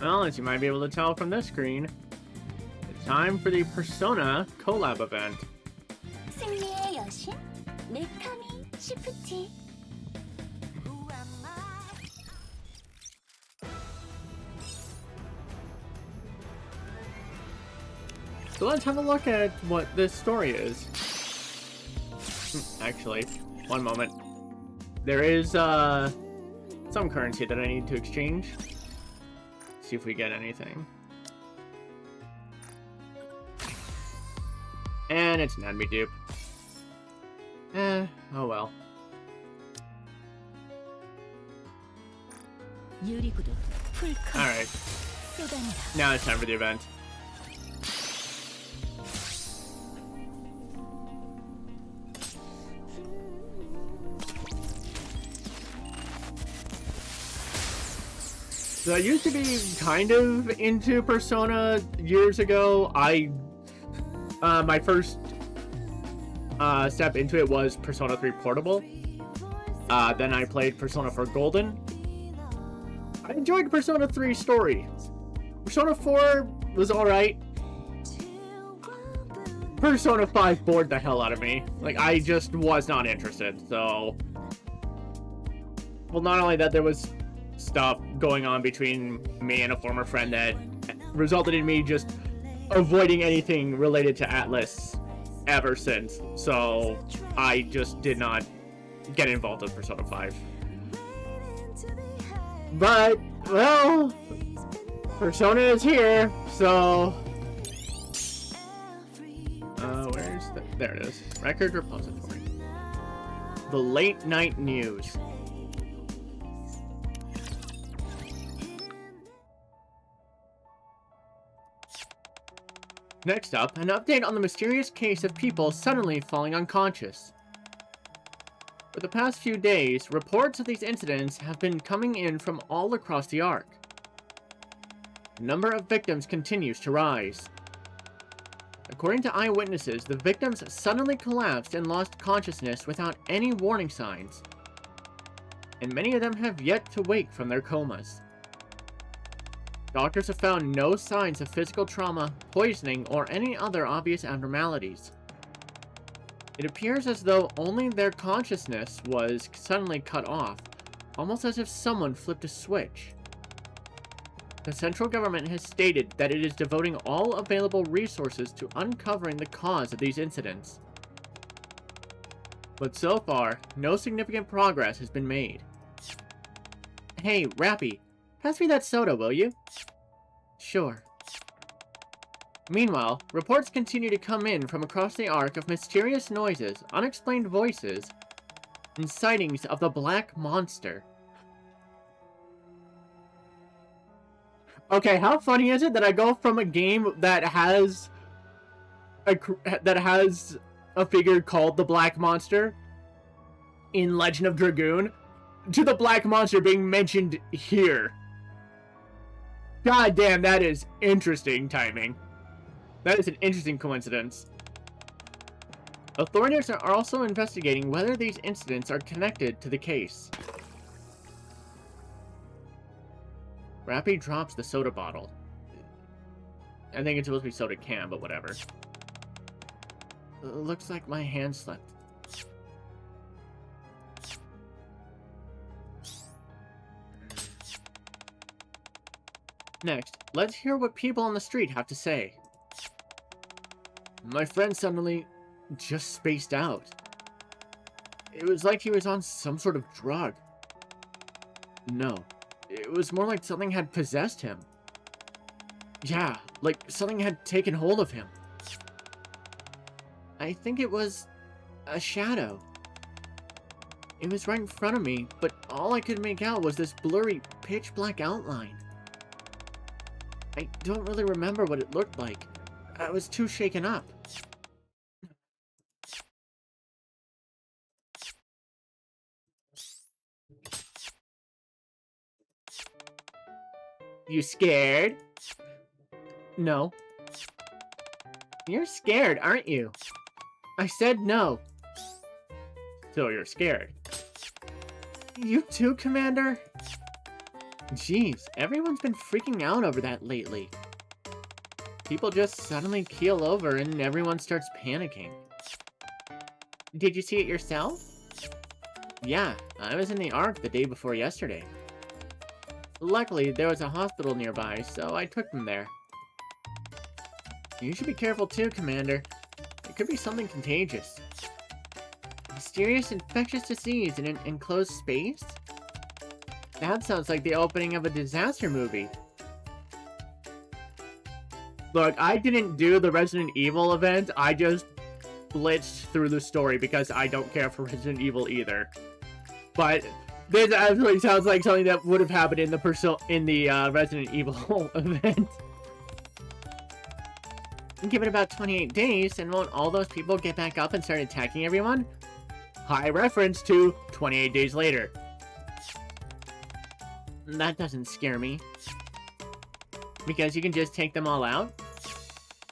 Well, as you might be able to tell from this screen, it's time for the Persona collab event. 승리의 여신 네카미 시프티. So let's have a look at what this story is. Actually, one moment. There is some currency that I need to exchange. See if we get anything. And it's an enemy dupe. Oh well. Alright. Now it's time for the event. So I used to be kind of into Persona years ago. My first step into it was Persona 3 Portable. Then I played Persona 4 Golden. I enjoyed Persona 3 story. Persona 4 was alright. Persona 5 bored the hell out of me. Like, I just was not interested, so... Well, not only that, there was stuff going on between me and a former friend that resulted in me just avoiding anything related to Atlas ever since. So I just did not get involved with Persona 5. But, well, Persona is here, so... where's the... There it is. Record repository. The late night news. Next up, an update on the mysterious case of people suddenly falling unconscious. For the past few days, reports of these incidents have been coming in from all across the Ark. The number of victims continues to rise. According to eyewitnesses, the victims suddenly collapsed and lost consciousness without any warning signs, and many of them have yet to wake from their comas. Doctors have found no signs of physical trauma, poisoning, or any other obvious abnormalities. It appears as though only their consciousness was suddenly cut off, almost as if someone flipped a switch. The central government has stated that it is devoting all available resources to uncovering the cause of these incidents. But so far, no significant progress has been made. Hey, Rappy, pass me that soda, will you? Sure. Meanwhile, reports continue to come in from across the Ark of mysterious noises, unexplained voices, and sightings of the Black Monster. Okay, how funny is it that I go from a game that has a figure called the Black Monster in Legend of Dragoon to the Black Monster being mentioned here? God damn, that is interesting timing. That is an interesting coincidence. Authorities are also investigating whether these incidents are connected to the case. Rappy drops the soda bottle. I think it's supposed to be soda can, but whatever. Looks like my hand slipped. Next, let's hear what people on the street have to say. My friend suddenly just spaced out. It was like he was on some sort of drug. No, it was more like something had possessed him. Yeah, like something had taken hold of him. I think it was a shadow. It was right in front of me, but all I could make out was this blurry, pitch-black outline. I don't really remember what it looked like. I was too shaken up. You scared? No. You're scared, aren't you? I said no. So you're scared. You too, Commander? Jeez, everyone's been freaking out over that lately. People just suddenly keel over and everyone starts panicking. Did you see it yourself? Yeah, I was in the Ark the day before yesterday. Luckily, there was a hospital nearby, so I took them there. You should be careful too, Commander. It could be something contagious. Mysterious infectious disease in an enclosed space? That sounds like the opening of a disaster movie. Look, I didn't do the Resident Evil event, I just blitzed through the story because I don't care for Resident Evil either. But this absolutely sounds like something that would have happened in the Resident Evil event. Give it about 28 days, and won't all those people get back up and start attacking everyone? High reference to 28 days later. That doesn't scare me. Because you can just take them all out?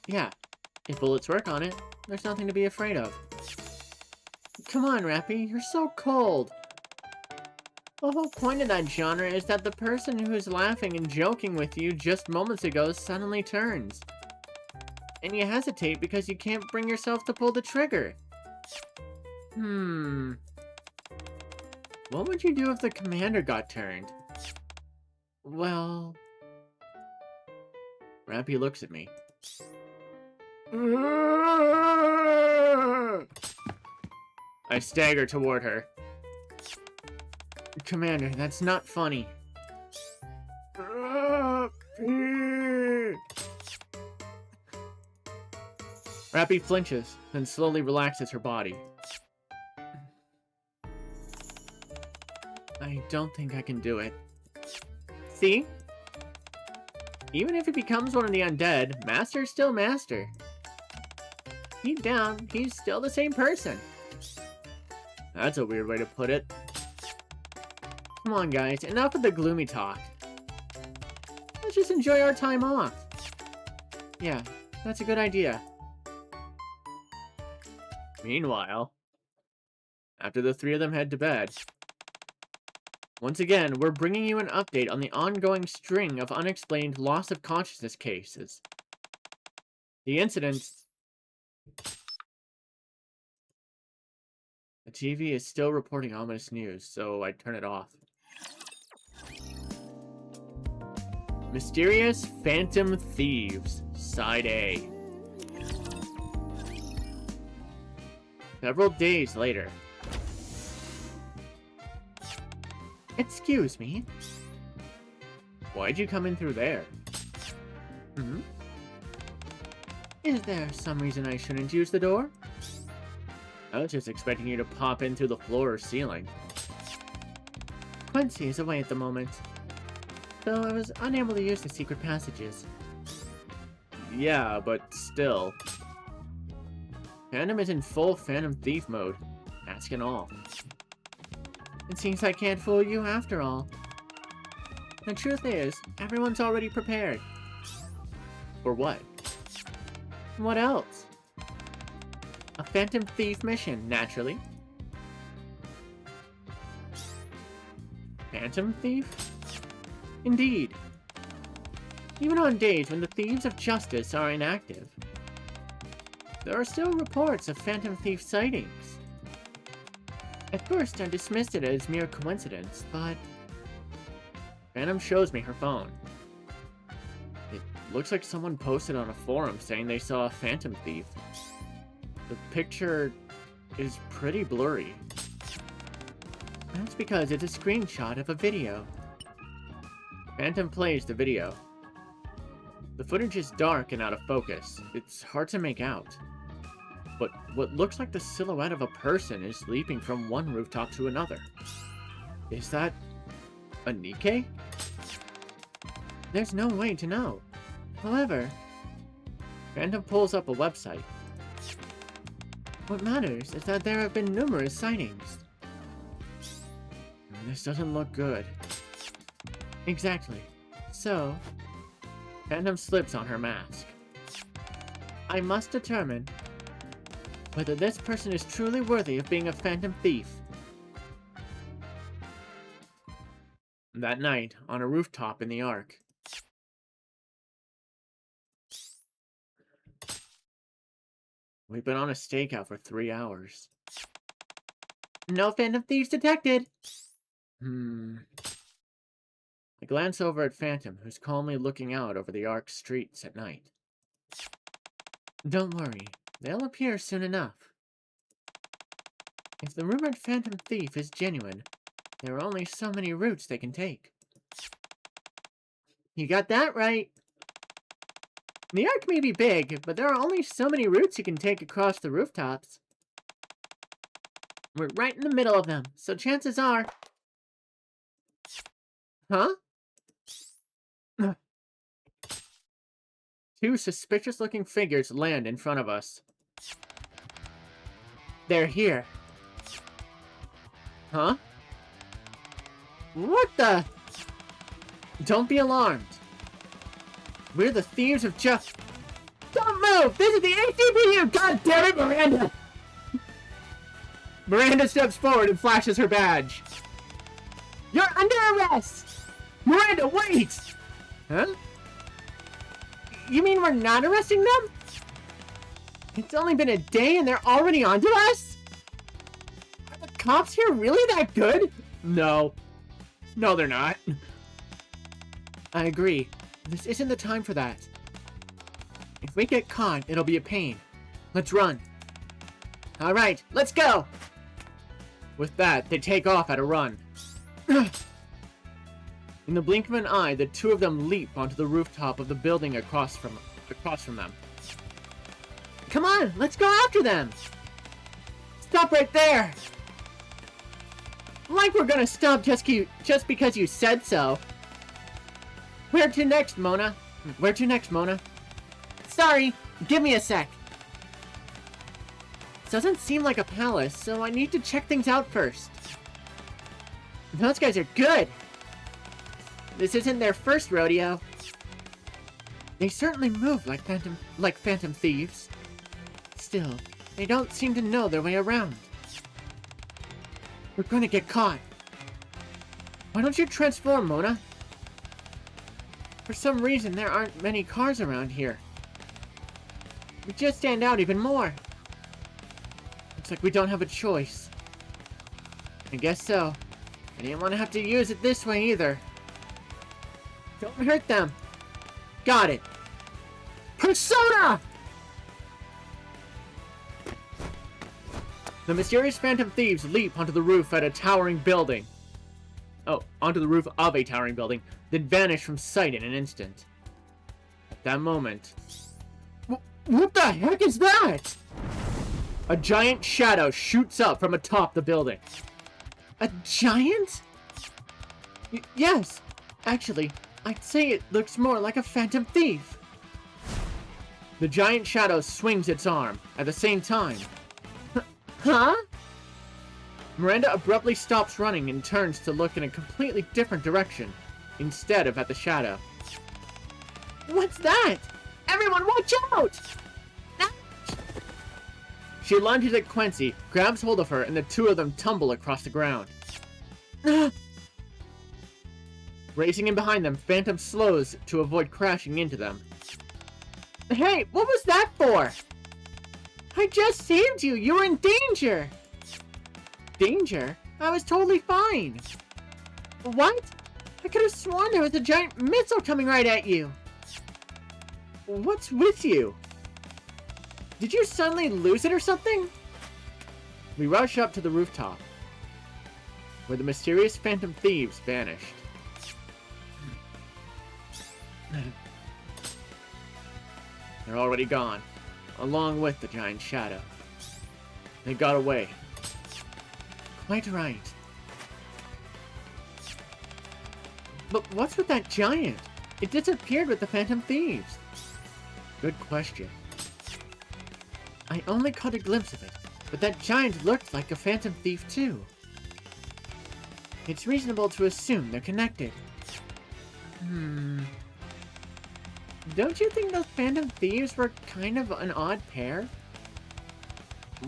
Yeah, if bullets work on it, there's nothing to be afraid of. Come on, Rappy, you're so cold. The whole point of that genre is that the person who's laughing and joking with you just moments ago suddenly turns. And you hesitate because you can't bring yourself to pull the trigger. What would you do if the commander got turned? Well... Rappy looks at me. I stagger toward her. Commander, that's not funny. Rappy flinches, then slowly relaxes her body. I don't think I can do it. See? Even if he becomes one of the undead, Master's still Master. Deep down, he's still the same person. That's a weird way to put it. Come on, guys, enough of the gloomy talk. Let's just enjoy our time off. Yeah, that's a good idea. Meanwhile, after the three of them head to bed, once again, we're bringing you an update on the ongoing string of unexplained loss of consciousness cases. The incident... The TV is still reporting ominous news, so I turn it off. Mysterious Phantom Thieves, Side A. Several days later. Excuse me. Why'd you come in through there? Is there some reason I shouldn't use the door? I was just expecting you to pop in through the floor or ceiling. Quincy is away at the moment, though I was unable to use the secret passages. Yeah, but still. Phantom is in full Phantom Thief mode, mask and all. It seems I can't fool you after all. The truth is, everyone's already prepared. For what? What else? A Phantom Thief mission, naturally. Phantom Thief? Indeed. Even on days when the Thieves of Justice are inactive, there are still reports of Phantom Thief sightings. At first, I dismissed it as mere coincidence, but... Phantom shows me her phone. It looks like someone posted on a forum saying they saw a Phantom Thief. The picture is pretty blurry. That's because it's a screenshot of a video. Phantom plays the video. The footage is dark and out of focus. It's hard to make out. But what looks like the silhouette of a person is leaping from one rooftop to another. Is that a NIKKE? There's no way to know. However, Phantom pulls up a website. What matters is that there have been numerous sightings. This doesn't look good. Exactly. So, Phantom slips on her mask. I must determine whether this person is truly worthy of being a Phantom Thief. That night, on a rooftop in the Ark. We've been on a stakeout for 3 hours. No Phantom Thieves detected! I glance over at Phantom, who's calmly looking out over the Ark's streets at night. Don't worry, they'll appear soon enough. If the rumored Phantom Thief is genuine, there are only so many routes they can take. You got that right. The Ark may be big, but there are only so many routes you can take across the rooftops. We're right in the middle of them, so chances are... Huh? Two suspicious-looking figures land in front of us. They're here. Huh? What the? Don't be alarmed. We're the thieves of just... Don't move! This is the A.C.P.U! God damn it, Miranda! Miranda steps forward and flashes her badge. You're under arrest! Miranda, wait! Huh? You mean we're not arresting them? It's only been a day and they're already onto us? Are the cops here really that good? No. No, they're not. I agree. This isn't the time for that. If we get caught, it'll be a pain. Let's run. Alright, let's go! With that, they take off at a run. In the blink of an eye, the two of them leap onto the rooftop of the building across from them. Come on, let's go after them! Stop right there! Like we're gonna stop just because you said so. Where to next, Mona? Where to next, Mona? Sorry, give me a sec. Doesn't seem like a palace, so I need to check things out first. Those guys are good! This isn't their first rodeo. They certainly move like phantom thieves. Still, they don't seem to know their way around. We're gonna get caught. Why don't you transform, Mona? For some reason, there aren't many cars around here. We just stand out even more. Looks like we don't have a choice. I guess so. I didn't want to have to use it this way either. Don't hurt them. Got it. Persona! The mysterious phantom thieves leap onto the roof at a towering building. Oh, onto the roof of a towering building, then vanish from sight in an instant. At that moment... What the heck is that? A giant shadow shoots up from atop the building. A giant? Yes. Actually, I'd say it looks more like a phantom thief. The giant shadow swings its arm. At the same time... Huh? Miranda abruptly stops running and turns to look in a completely different direction, instead of at the shadow. What's that? Everyone watch out! She lunges at Quincy, grabs hold of her, and the two of them tumble across the ground. Racing in behind them, Phantom slows to avoid crashing into them. Hey, what was that for? I just saved you! You were in danger! Danger? I was totally fine! What? I could have sworn there was a giant missile coming right at you! What's with you? Did you suddenly lose it or something? We rush up to the rooftop, where the mysterious phantom thieves vanished. They're already gone, along with the giant shadow. They got away. Quite right. But what's with that giant? It disappeared with the phantom thieves. Good question. I only caught a glimpse of it, but that giant looked like a phantom thief too. It's reasonable to assume they're connected. Don't you think those phantom thieves were kind of an odd pair?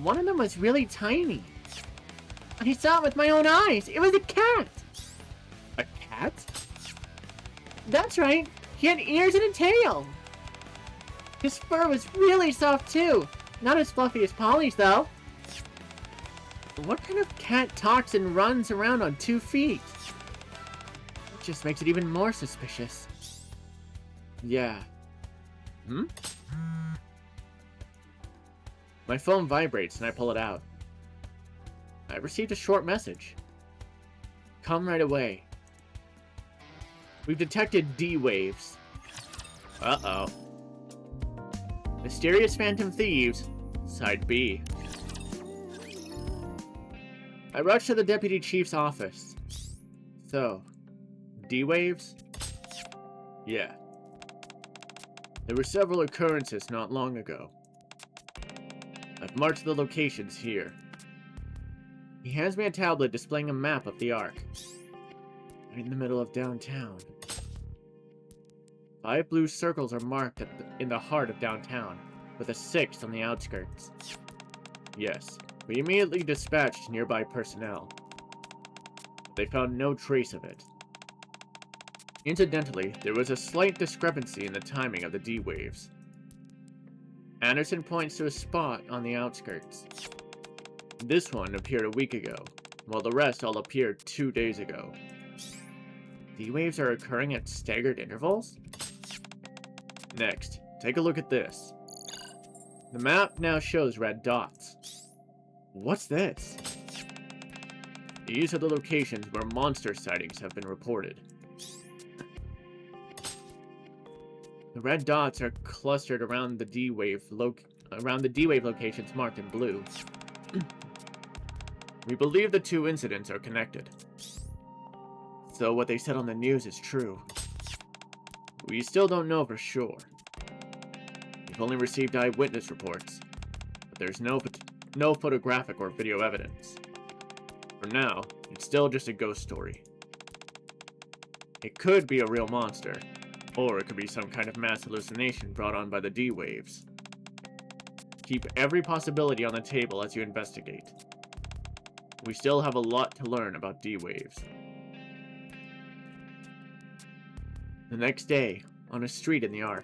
One of them was really tiny. I saw it with my own eyes. It was a cat. A cat? That's right. He had ears and a tail. His fur was really soft too. Not as fluffy as Polly's though. What kind of cat talks and runs around on 2 feet? It just makes it even more suspicious. Yeah. My phone vibrates and I pull it out. I received a short message. Come right away. We've detected D waves. Uh-oh. Mysterious Phantom Thieves, Side B. I rushed to the Deputy Chief's office. So, D waves? Yeah. There were several occurrences not long ago. I've marked the locations here. He hands me a tablet displaying a map of the Ark. Right in the middle of downtown. 5 blue circles are marked in the heart of downtown, with a 6th on the outskirts. Yes, we immediately dispatched nearby personnel. They found no trace of it. Incidentally, there was a slight discrepancy in the timing of the D waves. Anderson points to a spot on the outskirts. This one appeared a week ago, while the rest all appeared 2 days ago. D waves are occurring at staggered intervals? Next, take a look at this. The map now shows red dots. What's this? These are the locations where monster sightings have been reported. The red dots are clustered around the D wave locations marked in blue. We believe the 2 incidents are connected. So what they said on the news is true. We still don't know for sure. We've only received eyewitness reports, but there's no photographic or video evidence. For now, it's still just a ghost story. It could be a real monster, or it could be some kind of mass hallucination brought on by the D waves. Keep every possibility on the table as you investigate. We still have a lot to learn about D waves. The next day, on a street in the Ark.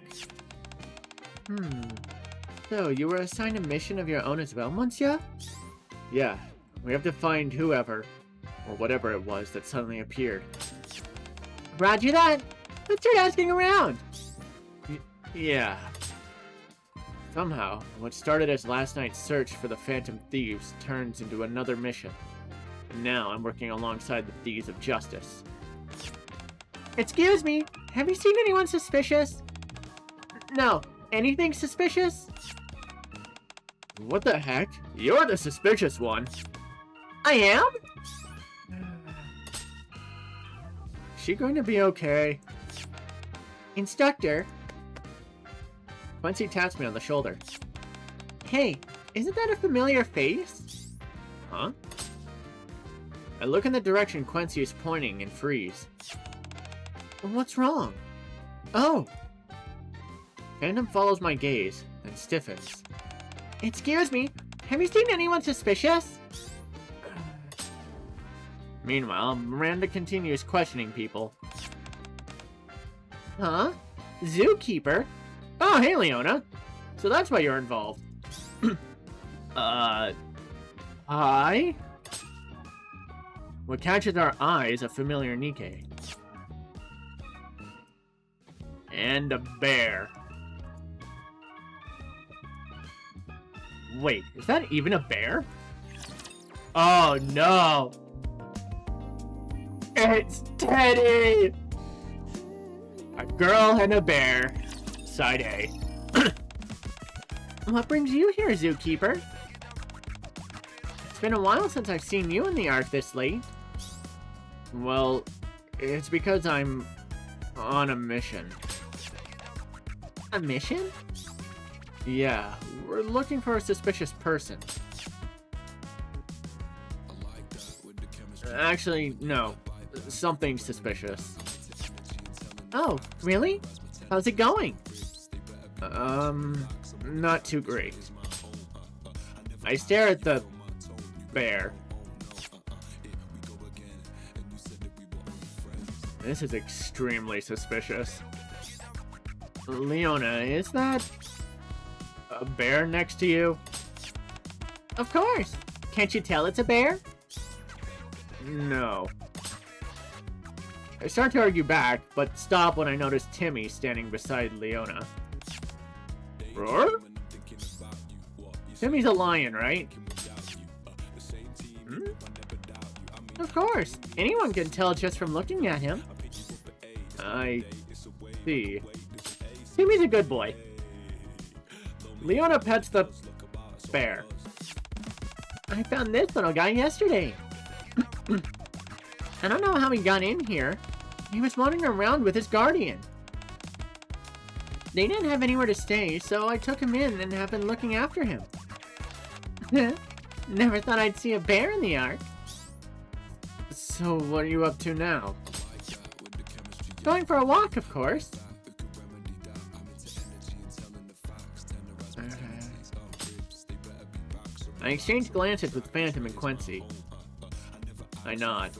So, you were assigned a mission of your own as well, monsieur? Yeah, we have to find whoever, or whatever it was that suddenly appeared. Roger that! Let's start asking around! Yeah. Somehow, what started as last night's search for the Phantom Thieves turns into another mission. And now I'm working alongside the Thieves of Justice. Excuse me, have you seen anyone suspicious? No, anything suspicious? What the heck? You're the suspicious one. I am? Is she going to be okay? Instructor. Quincy taps me on the shoulder. Hey, isn't that a familiar face? Huh? I look in the direction Quincy is pointing and freeze. What's wrong? Oh! Phantom follows my gaze, then stiffens. Excuse me, have you seen anyone suspicious? Meanwhile, Miranda continues questioning people. Huh? Zookeeper? Oh, hey, Leona. So that's why you're involved. Hi? What catches our eye is a familiar NIKKE. And a bear. Wait, is that even a bear? Oh no! It's Teddy! A girl and a bear. Side A. What brings you here, Zookeeper? It's been a while since I've seen you in the Ark this late. Well, it's because I'm on a mission. A mission? Yeah, we're looking for a suspicious person. Actually, no. Something suspicious. Oh, really? How's it going? Not too great. I stare at the bear. This is extremely suspicious. Leona, is that a bear next to you? Of course! Can't you tell it's a bear? No. I start to argue back, but stop when I notice Timmy standing beside Leona. Roar? Timmy's a lion, right? Hmm? Of course! Anyone can tell just from looking at him. I see. Timmy's a good boy. Leona pets the bear. I found this little guy yesterday. I don't know how he got in here. He was wandering around with his guardian. They didn't have anywhere to stay, so I took him in and have been looking after him. Never thought I'd see a bear in the Ark. So what are you up to now? Going for a walk, of course. I exchanged glances with Phantom and Quincy. I nod.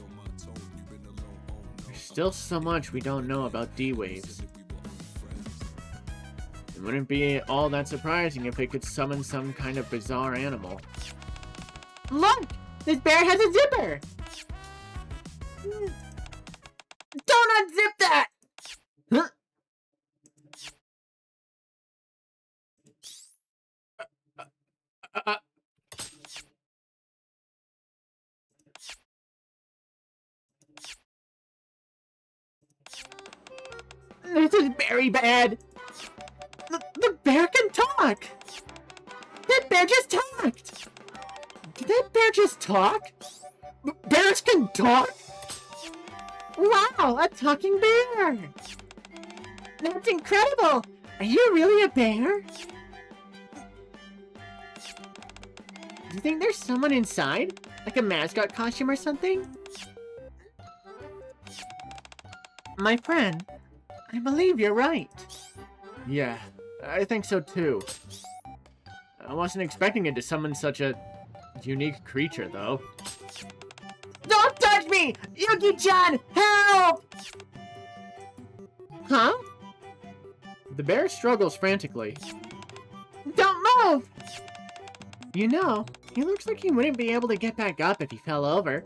There's still so much we don't know about D-Waves. It wouldn't be all that surprising if it could summon some kind of bizarre animal. Look! This bear has a zipper! Don't unzip that! Huh? This is very bad. The bear can talk. That bear just talked. Did that bear just talk? Bears can talk? Wow, a talking bear. That's incredible. Are you really a bear? Do you think there's someone inside? Like a mascot costume or something? My friend, I believe you're right. Yeah, I think so too. I wasn't expecting it to summon such a unique creature, though. Don't touch me! Yuki-chan, help! Huh? The bear struggles frantically. Don't move! You know, he looks like he wouldn't be able to get back up if he fell over.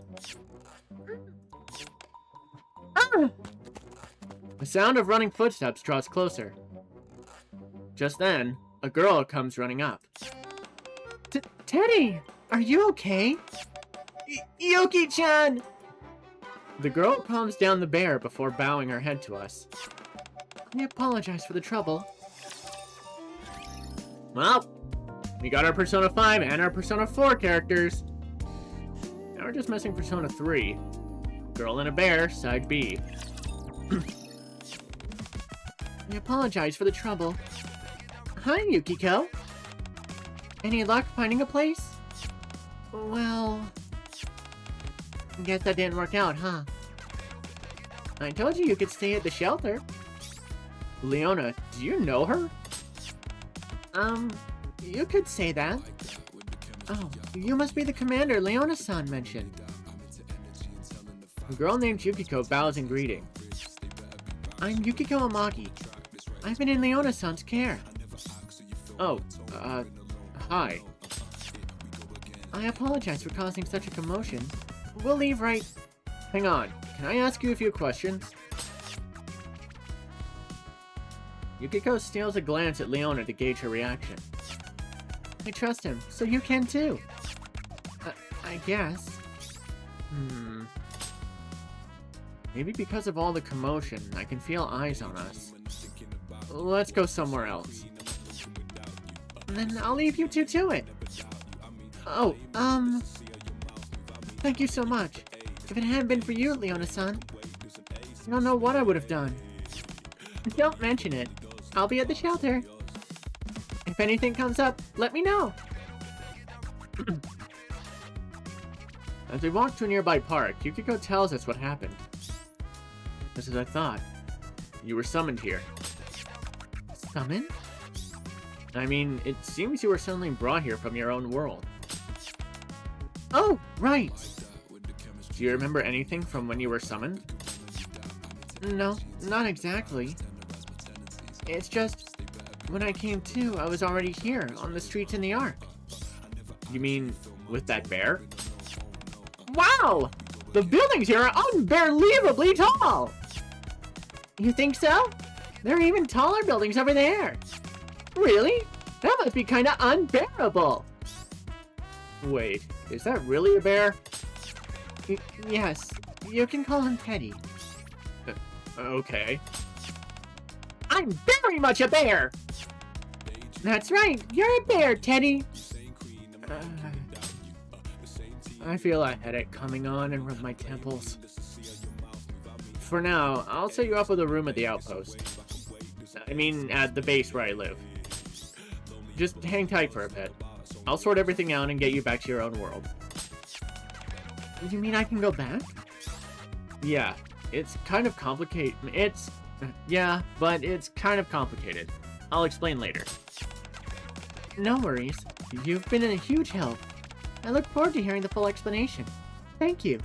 The sound of running footsteps draws closer. Just then, a girl comes running up. Teddy, are you okay? Yuki-chan! The girl calms down the bear before bowing her head to us. I apologize for the trouble. Well, we got our Persona 5 and our Persona 4 characters. Now we're just missing Persona 3. Girl and a bear, side B. I apologize for the trouble. Hi, Yukiko. Any luck finding a place? Well... guess that didn't work out, huh? I told you could stay at the shelter. Leona, do you know her? You could say that. Oh, you must be the commander Leona-san mentioned. A girl named Yukiko bows in greeting. I'm Yukiko Amagi. I've been in Leona-san's care. Oh, hi. I apologize for causing such a commotion. We'll leave right... Hang on, can I ask you a few questions? Yukiko steals a glance at Leona to gauge her reaction. I trust him, so you can too. I guess. Maybe because of all the commotion, I can feel eyes on us. Let's go somewhere else. Then I'll leave you two to it. Oh, thank you so much. If it hadn't been for you, Leona-san, I don't know what I would have done. Don't mention it. I'll be at the shelter. If anything comes up, let me know. As we walk to a nearby park, Yukiko tells us what happened. Just as I thought. You were summoned here. Summoned? I mean, it seems you were suddenly brought here from your own world. Oh, right! Do you remember anything from when you were summoned? No, not exactly. It's just, when I came to, I was already here, on the streets in the Ark. You mean, with that bear? Wow! The buildings here are unbelievably tall! You think so? There are even taller buildings over there. Really? That must be kinda unbearable. Wait, is that really a bear? Yes, you can call him Teddy. Okay. I'm very much a bear! That's right, you're a bear, Teddy! I feel a headache coming on and rub my temples. For now, I'll set you up with a room at the outpost. I mean, at the base where I live. Just hang tight for a bit. I'll sort everything out and get you back to your own world. You mean I can go back? Yeah, it's kind of complicated. Yeah, but it's kind of complicated. I'll explain later. No worries. You've been a huge help. I look forward to hearing the full explanation. Thank you.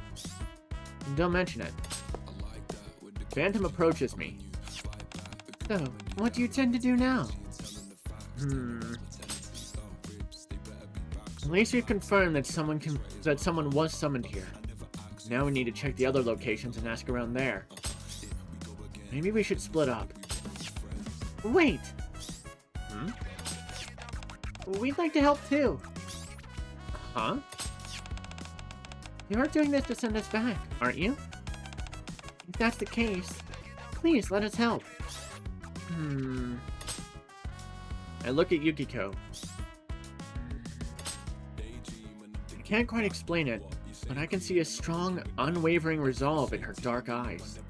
Don't mention it. Phantom approaches me. So, what do you tend to do now? At least we've confirmed that someone was summoned here. Now we need to check the other locations and ask around there. Maybe we should split up. Wait! We'd like to help too. Huh? You aren't doing this to send us back, aren't you? If that's the case, please let us help. I look at Yukiko. I can't quite explain it, but I can see a strong, unwavering resolve in her dark eyes.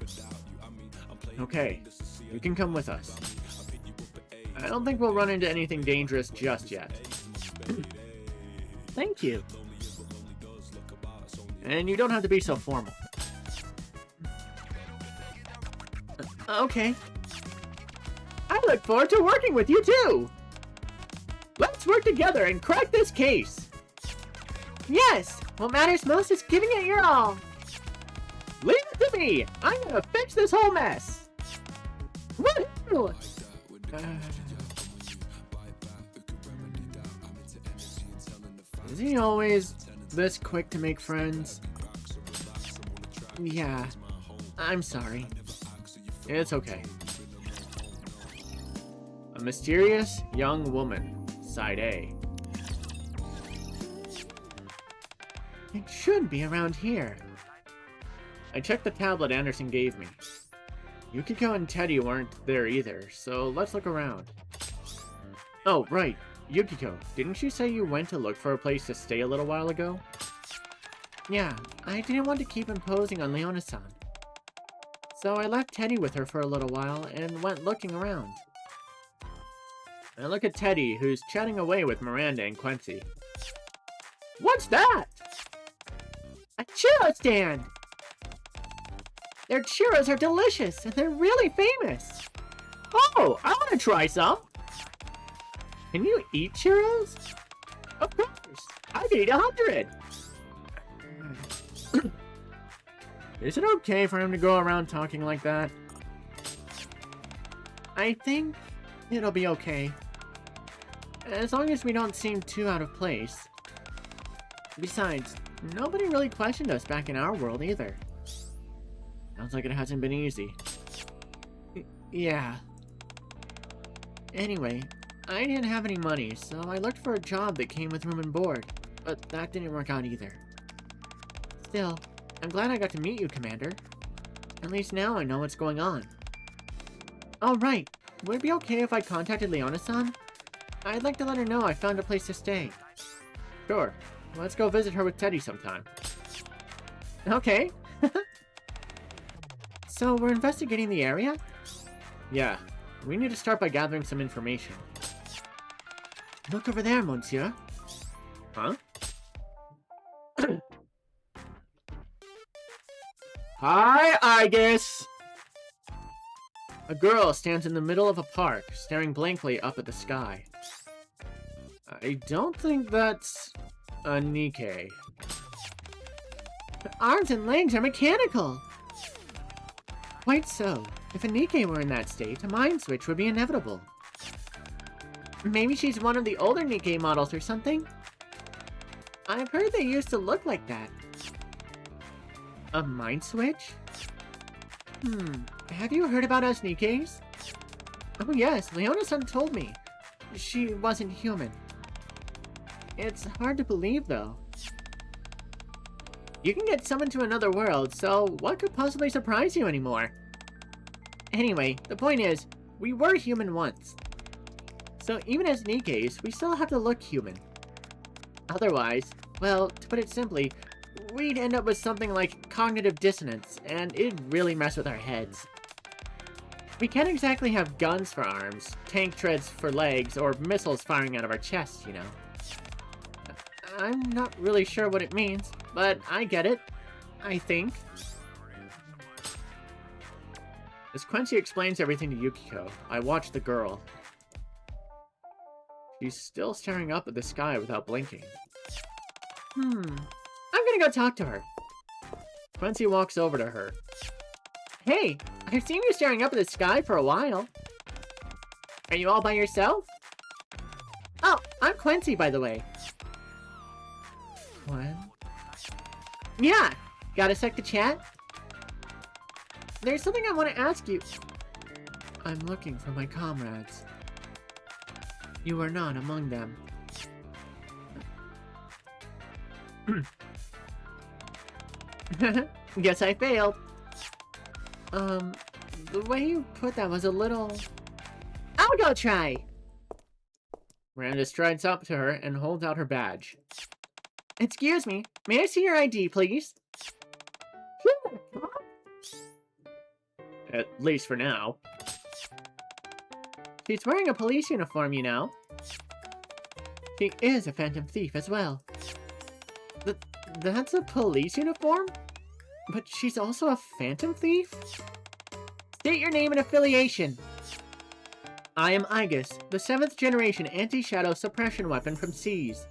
Okay, you can come with us. I don't think we'll run into anything dangerous just yet. Thank you. And you don't have to be so formal. Okay. I look forward to working with you too! Let's work together and crack this case! Yes! What matters most is giving it your all! Leave it to me! I'm gonna fix this whole mess! Woohoo! Is he always this quick to make friends? Yeah, I'm sorry. It's okay. A mysterious young woman, Side A. It should be around here. I checked the tablet Anderson gave me. Yukiko and Teddy weren't there either, so let's look around. Oh, right. Yukiko, didn't you say you went to look for a place to stay a little while ago? Yeah, I didn't want to keep imposing on Leona-san. So I left Teddy with her for a little while and went looking around. I look at Teddy, who's chatting away with Miranda and Quincy. What's that? A churro stand! Their churros are delicious, and they're really famous. Oh, I want to try some. Can you eat churros? Of course, I'd eat 100. Is it okay for him to go around talking like that? I think it'll be okay. As long as we don't seem too out of place. Besides, nobody really questioned us back in our world either. Sounds like it hasn't been easy. Yeah. Anyway, I didn't have any money, so I looked for a job that came with room and board, but that didn't work out either. Still, I'm glad I got to meet you, Commander. At least now I know what's going on. Oh, right. Would it be okay if I contacted Leona-san? I'd like to let her know I found a place to stay. Sure. Let's go visit her with Teddy sometime. Okay. So, we're investigating the area? Yeah. We need to start by gathering some information. Look over there, monsieur. Huh? Hi, Igus! A girl stands in the middle of a park, staring blankly up at the sky. I don't think that's a NIKKE. Her arms and legs are mechanical! Quite so. If a NIKKE were in that state, a mind switch would be inevitable. Maybe she's one of the older NIKKE models or something? I've heard they used to look like that. A mind switch? Have you heard about us NIKKEs? Oh yes, Leona-san told me. She wasn't human. It's hard to believe, though. You can get summoned to another world, so what could possibly surprise you anymore? Anyway, the point is, we were human once. So even as NIKKEs, we still have to look human. Otherwise, well, to put it simply, we'd end up with something like cognitive dissonance, and it'd really mess with our heads. We can't exactly have guns for arms, tank treads for legs, or missiles firing out of our chests, you know. I'm not really sure what it means, but I get it. I think. As Quincy explains everything to Yukiko, I watch the girl. She's still staring up at the sky without blinking. I'm gonna go talk to her. Quincy walks over to her. Hey, I've seen you staring up at the sky for a while. Are you all by yourself? Oh, I'm Quincy, by the way. What? Yeah! Got a sec to chat? There's something I want to ask you. I'm looking for my comrades. You are not among them. Guess I failed. The way you put that was a little... I'll go try! Miranda strides up to her and holds out her badge. Excuse me, may I see your ID, please? At least for now. She's wearing a police uniform, you know. She is a phantom thief as well. That's a police uniform? But she's also a phantom thief? State your name and affiliation. I am Igus, the 7th generation anti-shadow suppression weapon from SEAS.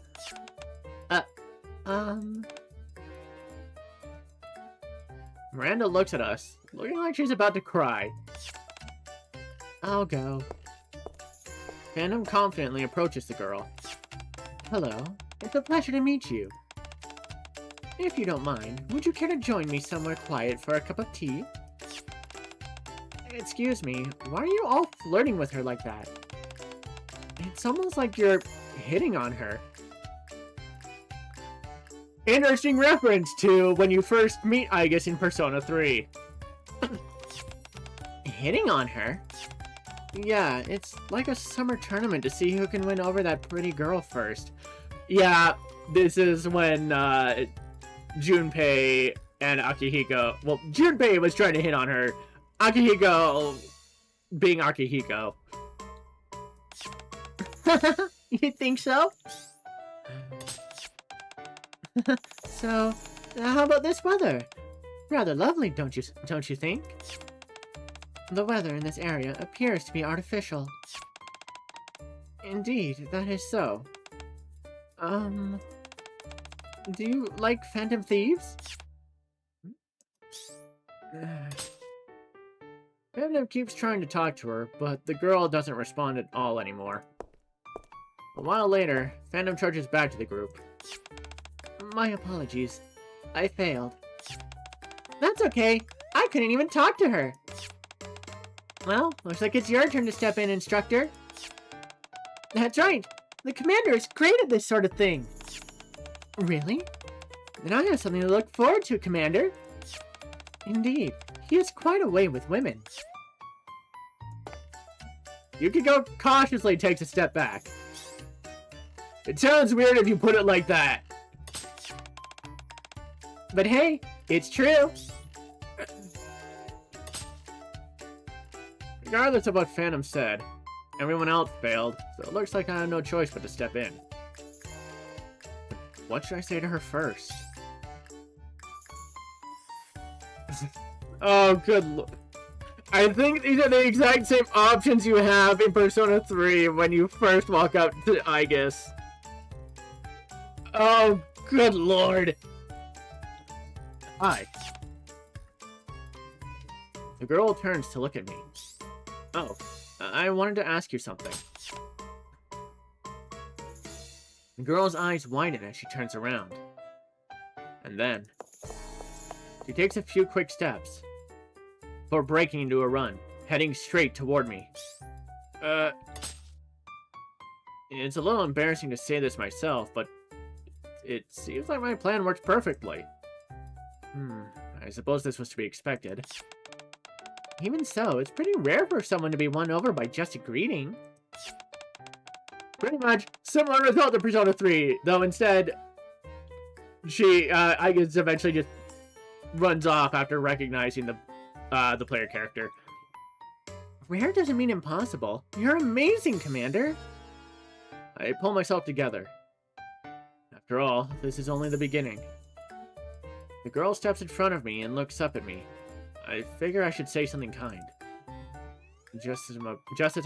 Miranda looks at us, looking like she's about to cry. I'll go. Phantom confidently approaches the girl. Hello, it's a pleasure to meet you. If you don't mind, would you care to join me somewhere quiet for a cup of tea? Excuse me, why are you all flirting with her like that? It's almost like you're hitting on her. Interesting reference to when you first meet Igus in Persona 3. Hitting on her? Yeah, it's like a summer tournament to see who can win over that pretty girl first. Yeah, this is when Junpei and Akihiko... Well, Junpei was trying to hit on her. Akihiko being Akihiko. You think so? So, how about this weather? Rather lovely, don't you think? The weather in this area appears to be artificial. Indeed, that is so. Do you like phantom thieves? Phantom keeps trying to talk to her, but the girl doesn't respond at all anymore. A while later, Phantom charges back to the group. My apologies. I failed. That's okay. I couldn't even talk to her. Well, looks like it's your turn to step in, instructor. That's right. The commander has created this sort of thing. Really? Then I have something to look forward to, Commander. Indeed. He has quite a way with women. Yukiko cautiously takes a step back. It sounds weird if you put it like that. But hey, it's true. Regardless of what Phantom said, everyone else failed, so it looks like I have no choice but to step in. What should I say to her first? Oh, good lord. I think these are the exact same options you have in Persona 3 when you first walk up to Igus. Oh, good lord. Hi. The girl turns to look at me. Oh, I wanted to ask you something. The girl's eyes widen as she turns around. And then, she takes a few quick steps before breaking into a run, heading straight toward me. It's a little embarrassing to say this myself, but it seems like my plan worked perfectly. I suppose this was to be expected. Even so, it's pretty rare for someone to be won over by just a greeting. Pretty much similar result to Persona 3, though instead, she, I guess, eventually just runs off after recognizing the player character. Rare doesn't mean impossible. You're amazing, Commander. I pull myself together. After all, this is only the beginning. The girl steps in front of me and looks up at me. I figure I should say something kind. Just as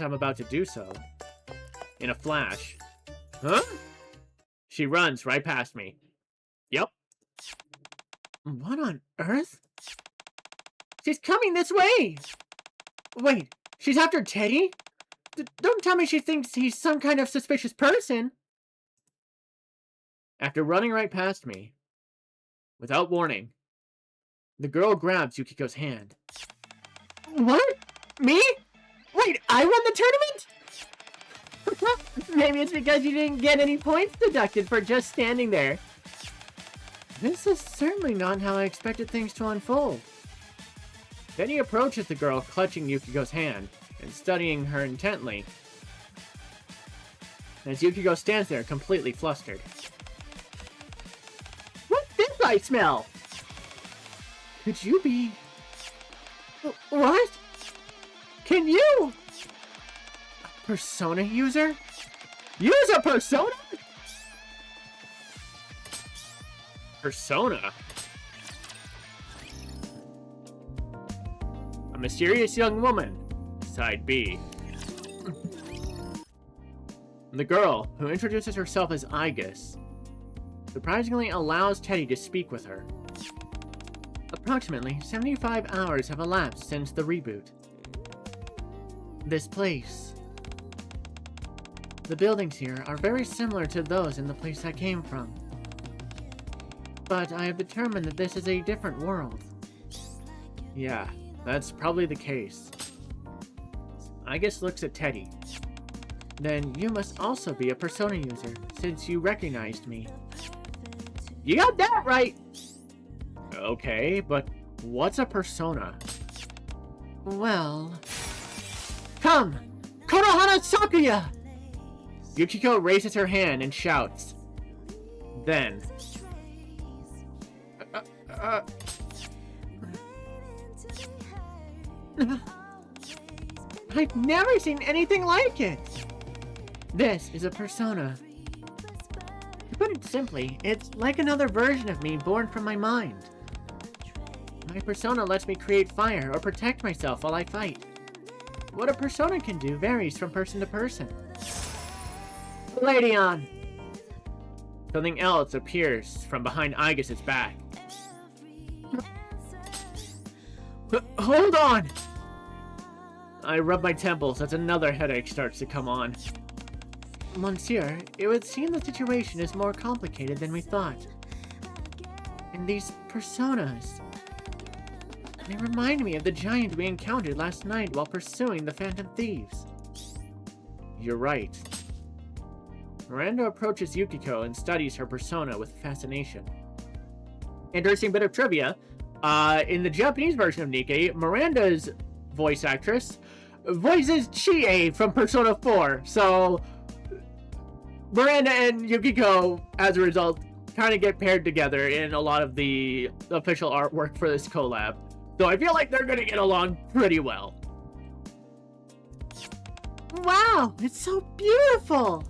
I'm about to do so, in a flash. Huh? She runs right past me. Yep. What on earth? She's coming this way! Wait, she's after Teddy? Don't tell me she thinks he's some kind of suspicious person. After running right past me, without warning, the girl grabs Yukiko's hand. What? Me? Wait, I won the tournament? Maybe it's because you didn't get any points deducted for just standing there. This is certainly not how I expected things to unfold. Then he approaches the girl, clutching Yukiko's hand and studying her intently, as Yukiko stands there completely flustered. What's this I smell? Could you be... What? Can you... A Persona user? Use a Persona? Persona? A mysterious young woman. Side B. The girl, who introduces herself as Aigis, surprisingly allows Teddy to speak with her. Approximately 75 hours have elapsed since the reboot. This place. The buildings here are very similar to those in the place I came from. But I have determined that this is a different world. Yeah, that's probably the case. Aigis looks at Teddy. Then you must also be a Persona user, since you recognized me. You got that right! Okay, but what's a Persona? Well... Come! Konohana Sakuya! Yukiko raises her hand and shouts. Then... I've never seen anything like it! This is a Persona. To put it simply, it's like another version of me born from my mind. My Persona lets me create fire or protect myself while I fight. What a Persona can do varies from person to person. Palladion! Something else appears from behind Aigis' back. Hold on! I rub my temples as another headache starts to come on. Monsieur, it would seem the situation is more complicated than we thought. And these Personas... They remind me of the giant we encountered last night while pursuing the Phantom Thieves. You're right. Miranda approaches Yukiko and studies her Persona with fascination. Interesting bit of trivia. In the Japanese version of NIKKE, Miranda's voice actress voices Chie from Persona 4, so Miranda and Yukiko, as a result, kind of get paired together in a lot of the official artwork for this collab. So I feel like they're gonna get along pretty well. Wow, it's so beautiful!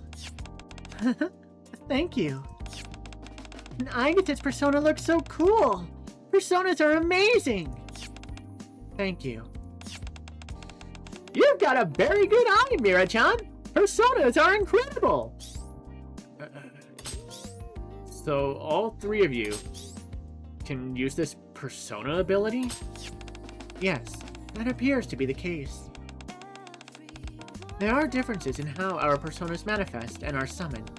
Thank you. And Aigis' Persona looks so cool! Personas are amazing! Thank you. You've got a very good eye, Mira-chan! Personas are incredible! So all three of you can use this Persona ability? Yes, That appears to be the case. There are differences in how our personas manifest and are summoned,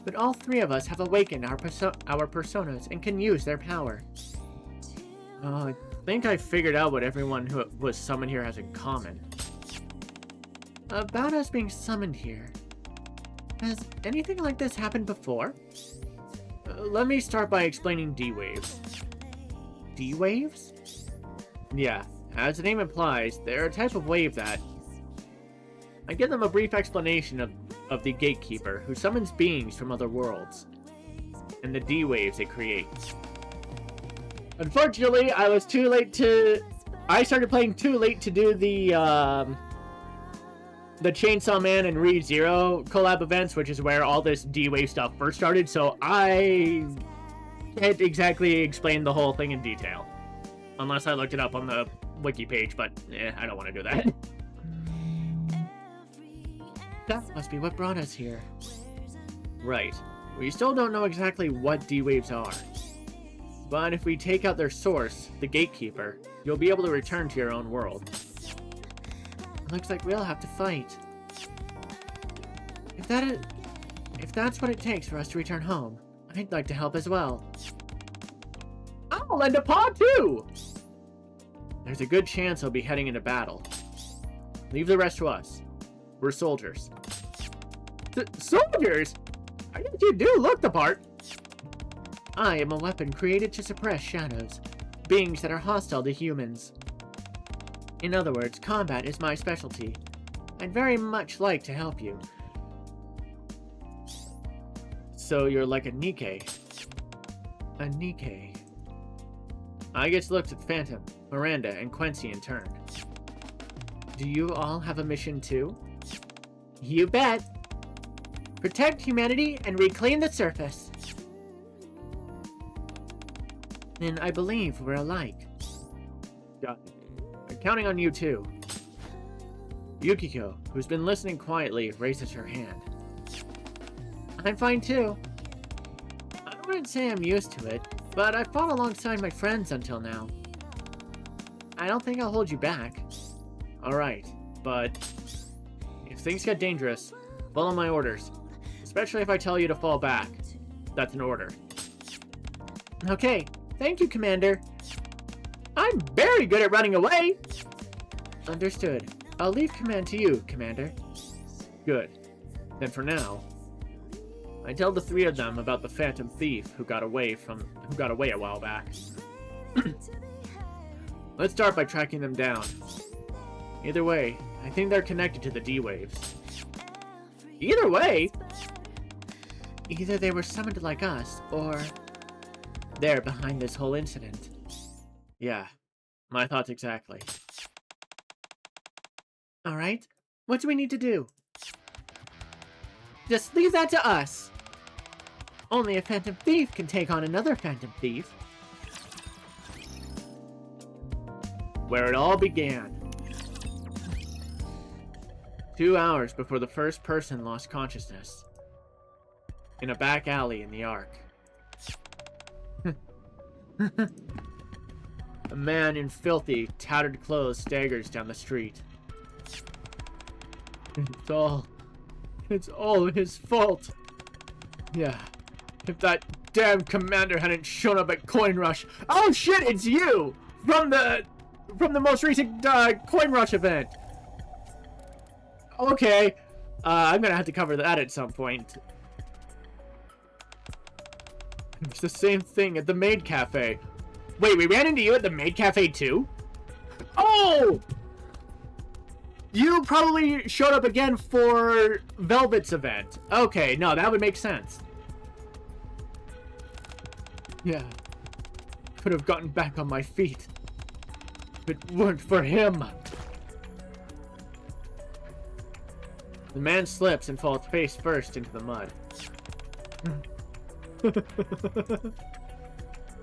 but all three of us have awakened our personas and can use their power. I think I figured out what everyone who was summoned here has in common. About us being summoned here. Has anything like this happened before? Let me start by explaining D-Waves. D-Waves? Yeah, as the name implies, they're a type of wave that... I give them a brief explanation of the Gatekeeper, who summons beings from other worlds, and the D-Waves it creates. Unfortunately, I was too late to... I started playing too late to do the Chainsaw Man and ReZero collab events, which is where all this D-Wave stuff first started, so I can't exactly explain the whole thing in detail. Unless I looked it up on the wiki page, but I don't want to do that. That must be what brought us here. Right. We still don't know exactly what D-Waves are. But if we take out their source, the Gatekeeper, you'll be able to return to your own world. Looks like we'll have to fight. If that's what it takes for us to return home, I'd like to help as well. I'll lend a paw too! There's a good chance I'll be heading into battle. Leave the rest to us. We're soldiers. Soldiers? I guess you do look the part. I am a weapon created to suppress shadows, beings that are hostile to humans. In other words, combat is my specialty. I'd very much like to help you. So you're like a NIKKE. A NIKKE. I just looked at Phantom, Miranda, and Quincy in turn. Do you all have a mission too? You bet! Protect humanity and reclaim the surface. Then I believe we're alike. Got it. I'm counting on you too. Yukiko, who's been listening quietly, raises her hand. I'm fine too. I wouldn't say I'm used to it, but I've fought alongside my friends until now. I don't think I'll hold you back. Alright, but if things get dangerous, follow my orders. Especially if I tell you to fall back. That's an order. Okay, thank you, Commander. I'm very good at running away! Understood. I'll leave command to you, Commander. Good. Then for now, I tell the three of them about the Phantom Thief who got away a while back. Let's start by tracking them down. Either way, I think they're connected to the D-Waves. Either way? Either they were summoned like us, or they're behind this whole incident. Yeah, my thoughts exactly. Alright, what do we need to do? Just leave that to us! Only a Phantom Thief can take on another Phantom Thief. Where it all began. 2 hours before the first person lost consciousness. In a back alley in the Ark. A man in filthy, tattered clothes staggers down the street. It's all his fault. Yeah. If that damn commander hadn't shown up at Coin Rush. Oh shit, it's you! From the most recent Coin Rush event. Okay. I'm gonna have to cover that at some point. It's the same thing at the Maid Cafe. Wait, we ran into you at the Maid Cafe too? Oh! You probably showed up again for Velvet's event. Okay, no, that would make sense. Yeah. Could have gotten back on my feet. If it weren't for him. The man slips and falls face first into the mud.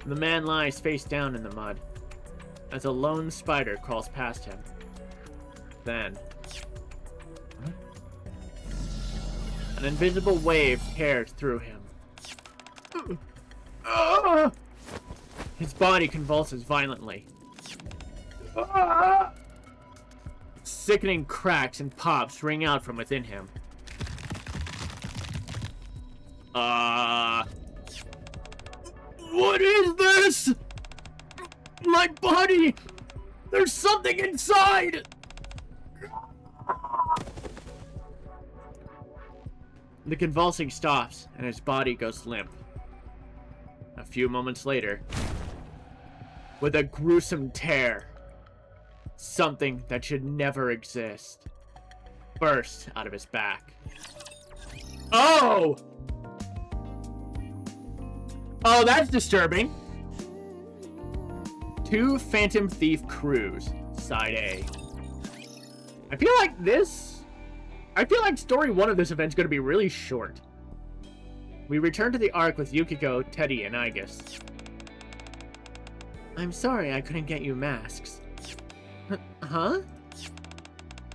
The man lies face down in the mud as a lone spider crawls past him. Then, an invisible wave tears through him. His body convulses violently. Sickening cracks and pops ring out from within him. What is this? My body! There's something inside! The convulsing stops, and his body goes limp. A few moments later, with a gruesome tear, something that should never exist bursts out of his back. Oh! Oh, that's disturbing. 2 Phantom Thief crews, Side A. I feel like story 1 of this event's gonna be really short. We return to the Ark with Yukiko, Teddy, and Aegis. I'm sorry I couldn't get you masks. Huh?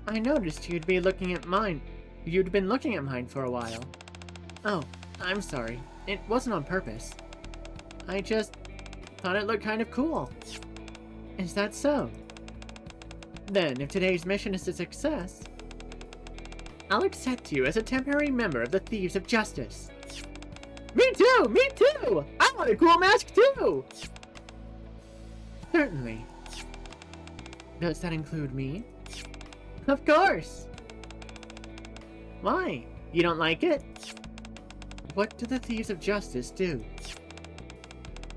I noticed you'd been looking at mine for a while. Oh, I'm sorry. It wasn't on purpose. I just thought it looked kind of cool. Is that so? Then, if today's mission is a success, I'll accept you as a temporary member of the Thieves of Justice. Me too! Me too! I want a cool mask too! Certainly. Does that include me? Of course! Why? You don't like it? What do the Thieves of Justice do?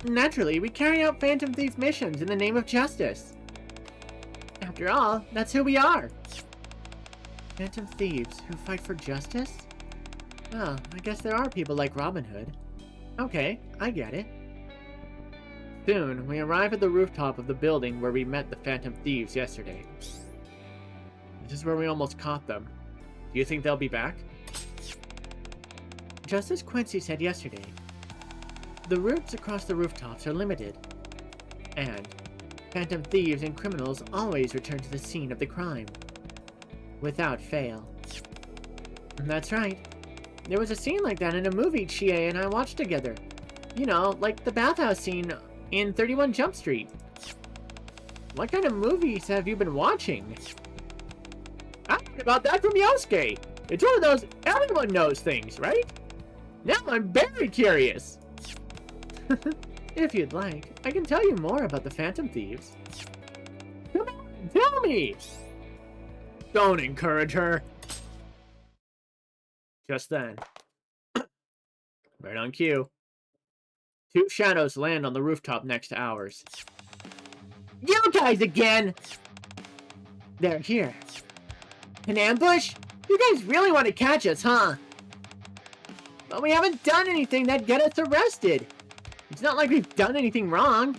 Naturally, we carry out Phantom Thief missions in the name of justice. After all, that's who we are. Phantom Thieves who fight for justice? Well, I guess there are people like Robin Hood. Okay, I get it. Soon, we arrive at the rooftop of the building where we met the Phantom Thieves yesterday. This is where we almost caught them. Do you think they'll be back? Just as Quincy said yesterday, the routes across the rooftops are limited, and Phantom Thieves and criminals always return to the scene of the crime, without fail. That's right. There was a scene like that in a movie Chie and I watched together. You know, like the bathhouse scene in 31 Jump Street. What kind of movies have you been watching? I heard about that from Yosuke. It's one of those everyone knows things, right? Now I'm very curious. If you'd like, I can tell you more about the Phantom Thieves. Come on, tell me! Don't encourage her. Just then, right on cue, 2 shadows land on the rooftop next to ours. You guys again! They're here. An ambush? You guys really want to catch us, huh? But we haven't done anything that'd get us arrested. It's not like we've done anything wrong.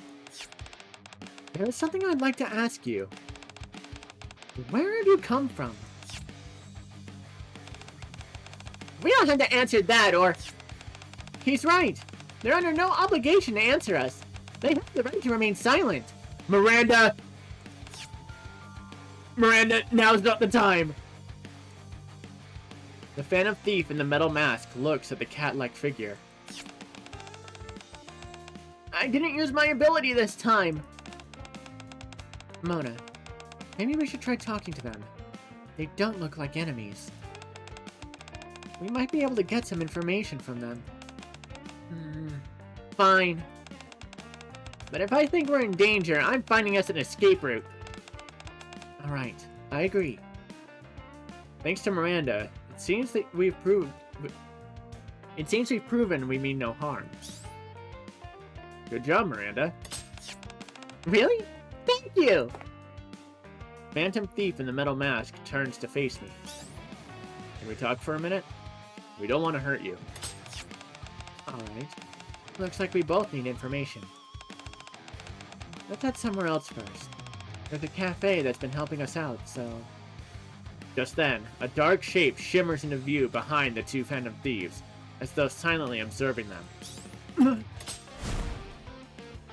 There is something I'd like to ask you. Where have you come from? We don't have to answer that, or... He's right. They're under no obligation to answer us. They have the right to remain silent. Miranda! Miranda, now's not the time. The Phantom Thief in the metal mask looks at the cat-like figure. I didn't use my ability this time. Mona, maybe we should try talking to them. They don't look like enemies. We might be able to get some information from them. Fine. But if I think we're in danger, I'm finding us an escape route. Alright, I agree. Thanks to Miranda, it seems we've proven we mean no harm. Good job, Miranda. Really? Thank you! Phantom Thief in the metal mask turns to face me. Can we talk for a minute? We don't want to hurt you. Alright. Looks like we both need information. Let's head somewhere else first. There's a cafe that's been helping us out, so... Just then, a dark shape shimmers into view behind the 2 Phantom Thieves, as though silently observing them.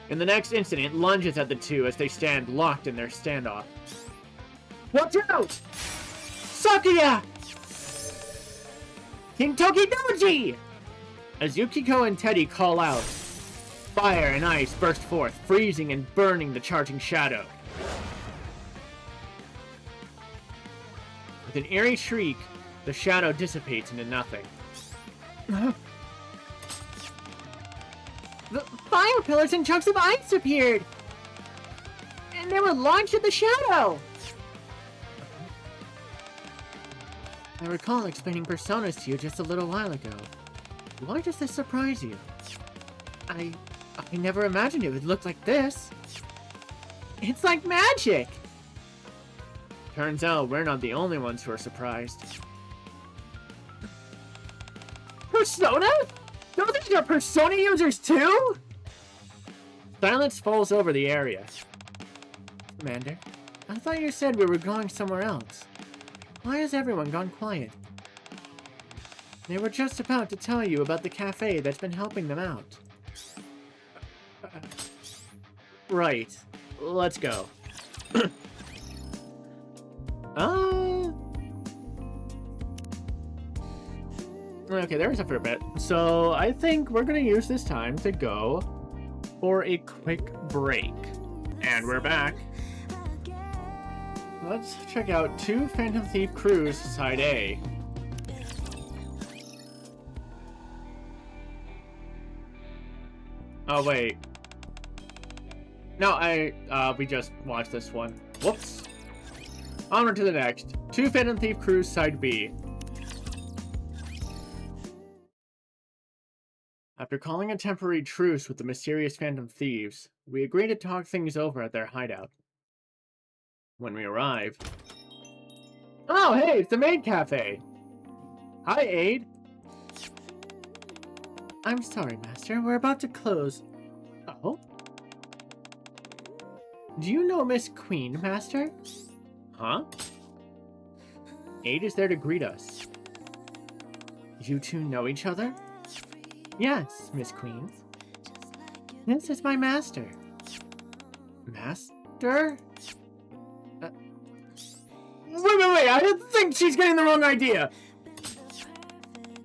In the next instant, it lunges at the 2 as they stand locked in their standoff. Watch out! Sakuya! King Tokidoji! As Yukiko and Teddy call out, fire and ice burst forth, freezing and burning the charging shadow. With an eerie shriek, the shadow dissipates into nothing. The fire pillars and chunks of ice appeared! And they were launched at the shadow! I recall explaining personas to you just a little while ago. Why does this surprise you? I never imagined it would look like this. It's like magic! Turns out we're not the only ones who are surprised. Persona? Don't these are Persona users too? Silence falls over the area. Commander, I thought you said we were going somewhere else. Why has everyone gone quiet? They were just about to tell you about the cafe that's been helping them out. Right. Let's go. Okay, there's a fair bit. So I think we're gonna use this time to go for a quick break. And we're back. Let's check out 2 Phantom Thief Crews Side A. Oh, wait. No, we just watched this one. Whoops. Onward to the next. 2 Phantom Thief Crews Side B. After calling a temporary truce with the mysterious Phantom Thieves, we agreed to talk things over at their hideout. When we arrive... Oh, hey, it's the maid cafe! Hi, Aid! I'm sorry, Master. We're about to close. Oh? Do you know Miss Queen, Master? Huh? Aid is there to greet us. You two know each other? Yes, Miss Queen. This is my master. Master? Wait, I think she's getting the wrong idea!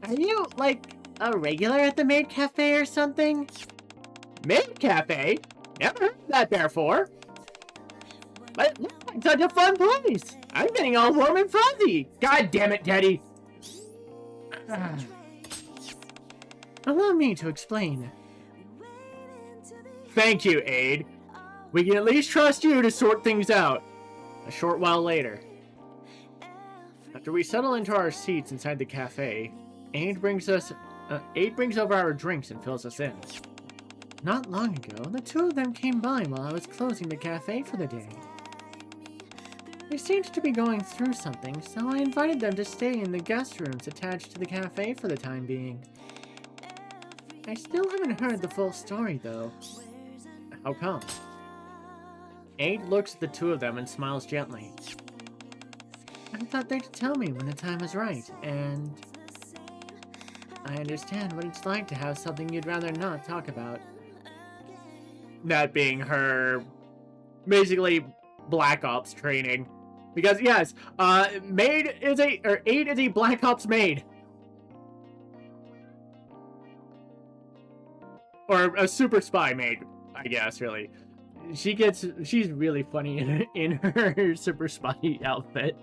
Are you, like, a regular at the maid cafe or something? Maid cafe? Never heard of that before. But it looks like such a fun place! I'm getting all warm and fuzzy! God damn it, Teddy! Allow me to explain. Thank you, Aid. We can at least trust you to sort things out. A short while later. After we settle into our seats inside the cafe, Aid brings over our drinks and fills us in. Not long ago, the 2 of them came by while I was closing the cafe for the day. They seemed to be going through something, so I invited them to stay in the guest rooms attached to the cafe for the time being. I still haven't heard the full story, though. How come? Aid looks at the 2 of them and smiles gently. I thought they'd tell me when the time is right, and... I understand what it's like to have something you'd rather not talk about. That being her... basically, Black Ops training. Because, yes, Aid is a Black Ops maid. Or a super spy maid, I guess, really. She's really funny in her super spy outfit.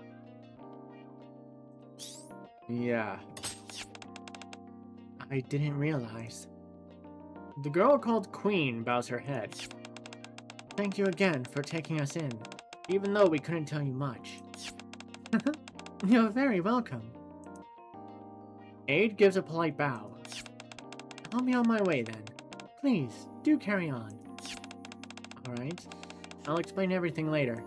Yeah. I didn't realize. The girl called Queen bows her head. Thank you again for taking us in, even though we couldn't tell you much. You're very welcome. Aid gives a polite bow. I'll be on my way then. Please, do carry on. Alright. I'll explain everything later.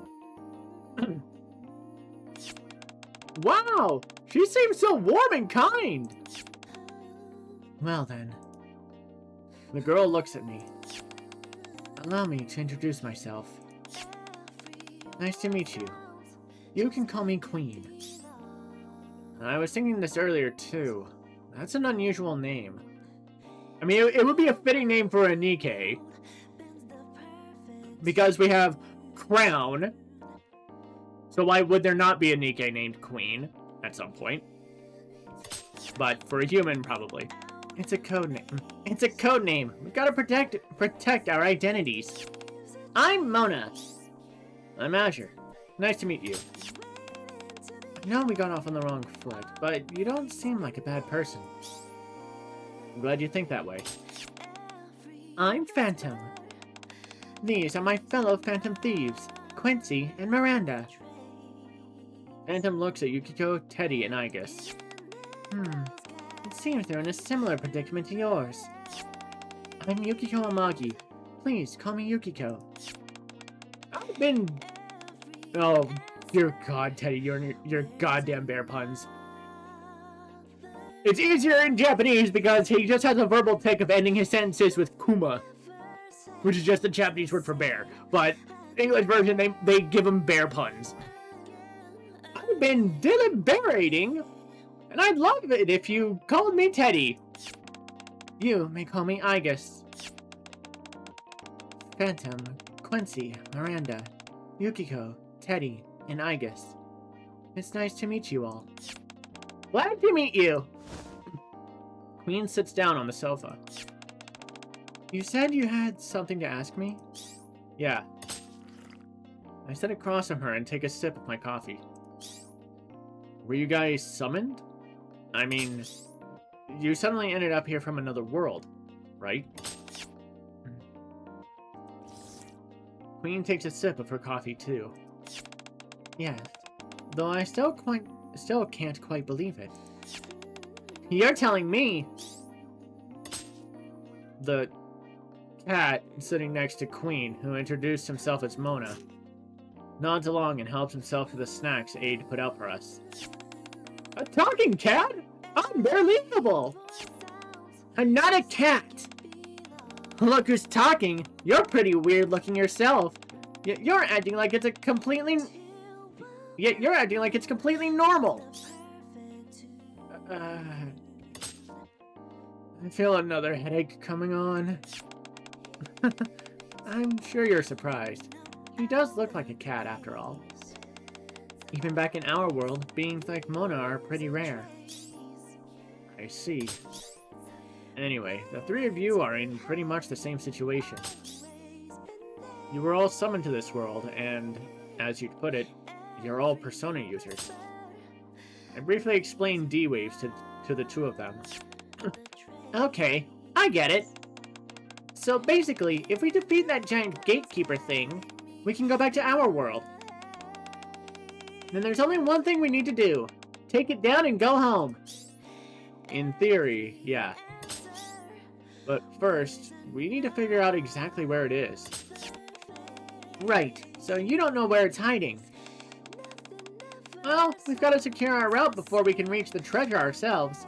Wow! She seems so warm and kind! Well then. The girl looks at me. Allow me to introduce myself. Nice to meet you. You can call me Queen. I was thinking this earlier too. That's an unusual name. I mean, it would be a fitting name for a NIKKE. Because we have Crown. So why would there not be a NIKKE named Queen at some point? But for a human, probably. It's a code name. It's a code name. We've got to protect our identities. I'm Mona. I'm Azure. Nice to meet you. know we got off on the wrong foot, but you don't seem like a bad person. I'm glad you think that way. I'm Phantom. These are my fellow Phantom thieves, Quincy and Miranda. Phantom looks at Yukiko, Teddy, and Igus. It seems they're in a similar predicament to yours. I'm Yukiko Amagi. Please, call me Yukiko. I've been... Oh, dear God, Teddy, your goddamn bear puns. It's easier in Japanese because he just has a verbal tick of ending his sentences with kuma, which is just the Japanese word for bear. But English version, they give him bear puns. I've been deliberating, and I'd love it if you called me Teddy. You may call me Igus. Phantom, Quincy, Miranda, Yukiko, Teddy, and Igus. It's nice to meet you all. Glad to meet you. Queen sits down on the sofa. You said you had something to ask me? Yeah. I sit across from her and take a sip of my coffee. Were you guys summoned? I mean, you suddenly ended up here from another world, right? Queen takes a sip of her coffee too. Yes, though I still can't quite believe it. You're telling me! The cat sitting next to Queen, who introduced himself as Mona, nods along and helps himself to the snacks Aide put out for us. A talking cat? Unbelievable! I'm not a cat! Look who's talking! You're pretty weird looking yourself. You're acting like it's completely normal. I feel another headache coming on. I'm sure you're surprised. He does look like a cat after all. Even back in our world, beings like Mona are pretty rare. I see. Anyway, the three of you are in pretty much the same situation. You were all summoned to this world, and, as you'd put it, you're all Persona users. I briefly explained D-Waves to the two of them. Okay, I get it. So basically, if we defeat that giant gatekeeper thing, we can go back to our world. Then there's only one thing we need to do. Take it down and go home. In theory, yeah. But first, we need to figure out exactly where it is. Right, so you don't know where it's hiding. Well, we've got to secure our route before we can reach the treasure ourselves.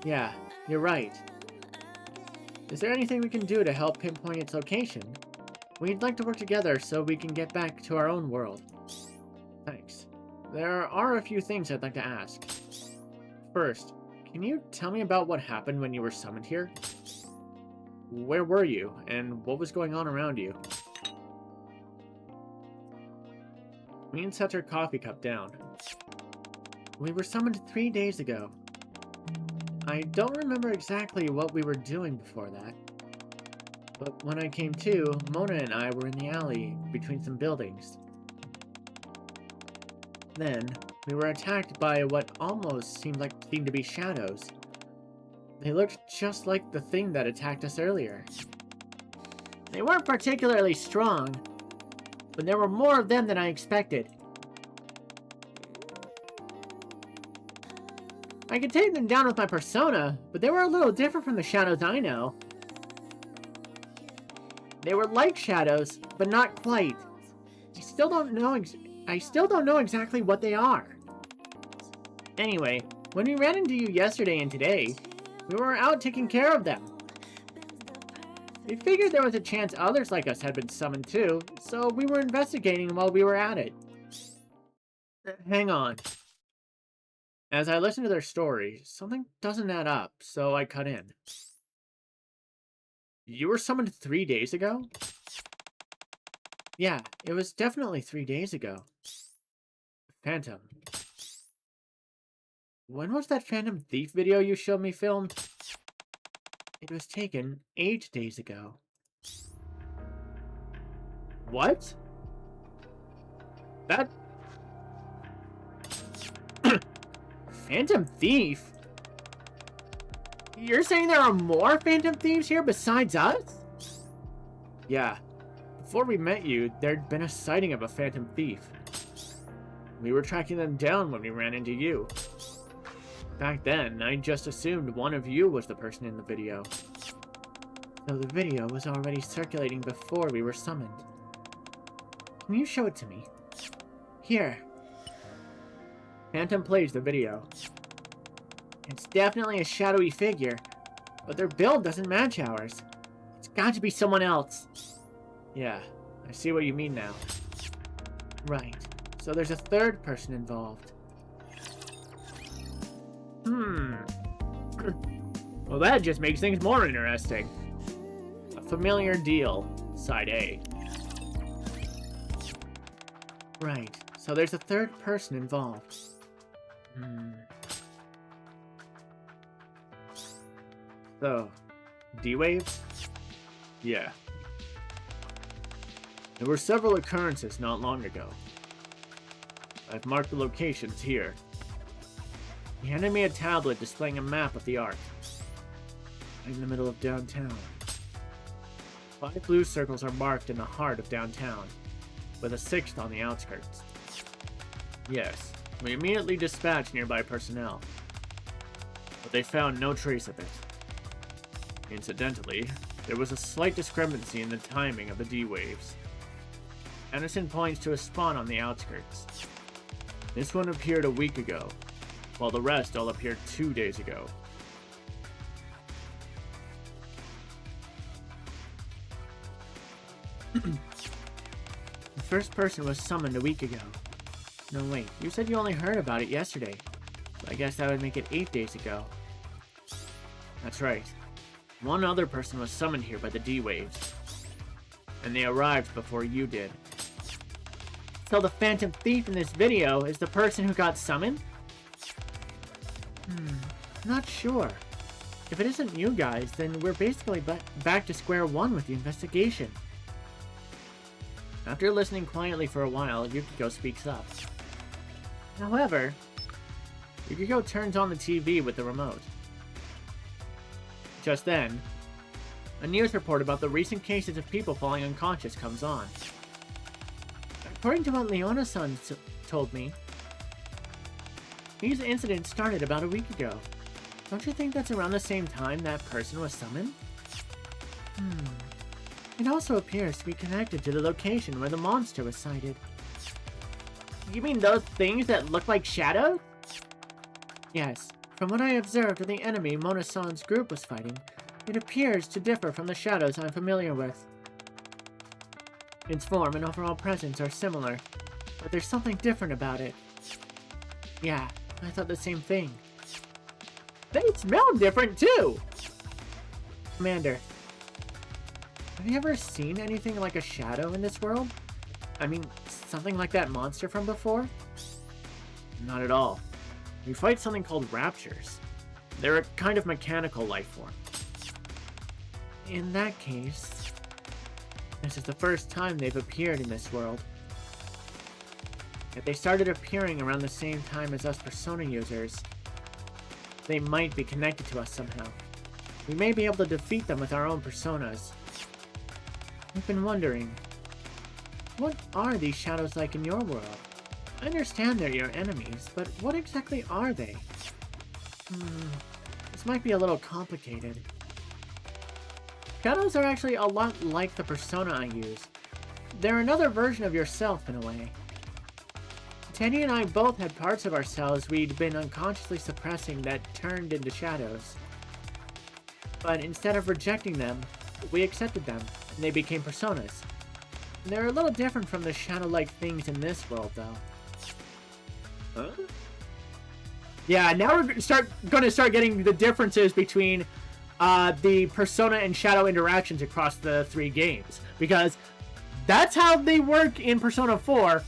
Yeah, you're right. Is there anything we can do to help pinpoint its location? We'd like to work together so we can get back to our own world. Thanks. There are a few things I'd like to ask. First, can you tell me about what happened when you were summoned here? Where were you, and what was going on around you? Queen sets her coffee cup down. We were summoned 3 days ago. I don't remember exactly what we were doing before that. But when I came to, Mona and I were in the alley between some buildings. Then, we were attacked by what almost seemed to be shadows. They looked just like the thing that attacked us earlier. They weren't particularly strong, but there were more of them than I expected. I could take them down with my persona, but they were a little different from the shadows I know. They were like shadows, but not quite. I still don't know exactly what they are. Anyway, when we ran into you yesterday and today, we were out taking care of them. We figured there was a chance others like us had been summoned too, so we were investigating while we were at it. Hang on. As I listened to their story, something doesn't add up, so I cut in. You were summoned 3 days ago? Yeah, it was definitely 3 days ago. Phantom. When was that Phantom Thief video you showed me filmed? It was taken 8 days ago. What? Phantom Thief? You're saying there are more Phantom Thieves here besides us? Yeah. Before we met you, there'd been a sighting of a Phantom Thief. We were tracking them down when we ran into you. Back then, I just assumed one of you was the person in the video. So the video was already circulating before we were summoned. Can you show it to me? Here. Phantom plays the video. It's definitely a shadowy figure, but their build doesn't match ours. It's got to be someone else. Yeah, I see what you mean now. Right, so there's a third person involved. Well, that just makes things more interesting. A familiar deal, side A. Right, so there's a third person involved. So, D-Waves? Yeah. There were several occurrences not long ago. I've marked the locations here. He handed me a tablet displaying a map of the Ark. Right in the middle of downtown. 5 blue circles are marked in the heart of downtown, with a 6th on the outskirts. Yes, we immediately dispatched nearby personnel, but they found no trace of it. Incidentally, there was a slight discrepancy in the timing of the D-Waves. Anderson points to a spawn on the outskirts. This one appeared a week ago, while the rest all appeared 2 days ago. The first person was summoned a week ago. No, wait, you said you only heard about it yesterday. So I guess that would make it 8 days ago. That's right. One other person was summoned here by the D-Waves. And they arrived before you did. So the Phantom Thief in this video is the person who got summoned? Not sure. If it isn't you guys, then we're basically back to square one with the investigation. After listening quietly for a while, Yukiko speaks up. However, Yukiko turns on the TV with the remote. Just then, a news report about the recent cases of people falling unconscious comes on. According to what Leona-san told me, these incidents started about a week ago. Don't you think that's around the same time that person was summoned? It also appears to be connected to the location where the monster was sighted. You mean those things that look like shadows? Yes. From what I observed of the enemy Mona-san's group was fighting, it appears to differ from the shadows I'm familiar with. Its form and overall presence are similar, but there's something different about it. Yeah, I thought the same thing. They smell different too! Commander, have you ever seen anything like a shadow in this world? I mean, something like that monster from before? Not at all. We fight something called raptures. They're a kind of mechanical life form. In that case, this is the first time they've appeared in this world. If they started appearing around the same time as us Persona users, they might be connected to us somehow. We may be able to defeat them with our own personas. I've been wondering, what are these shadows like in your world? I understand they're your enemies, but what exactly are they? This might be a little complicated. Shadows are actually a lot like the persona I use. They're another version of yourself in a way. Teddy and I both had parts of ourselves we'd been unconsciously suppressing that turned into shadows. But instead of rejecting them, we accepted them, and they became personas. They're a little different from the shadow-like things in this world, though. Huh? Yeah, now we're going to start getting the differences between the Persona and Shadow interactions across the 3 games. Because that's how they work in Persona 4.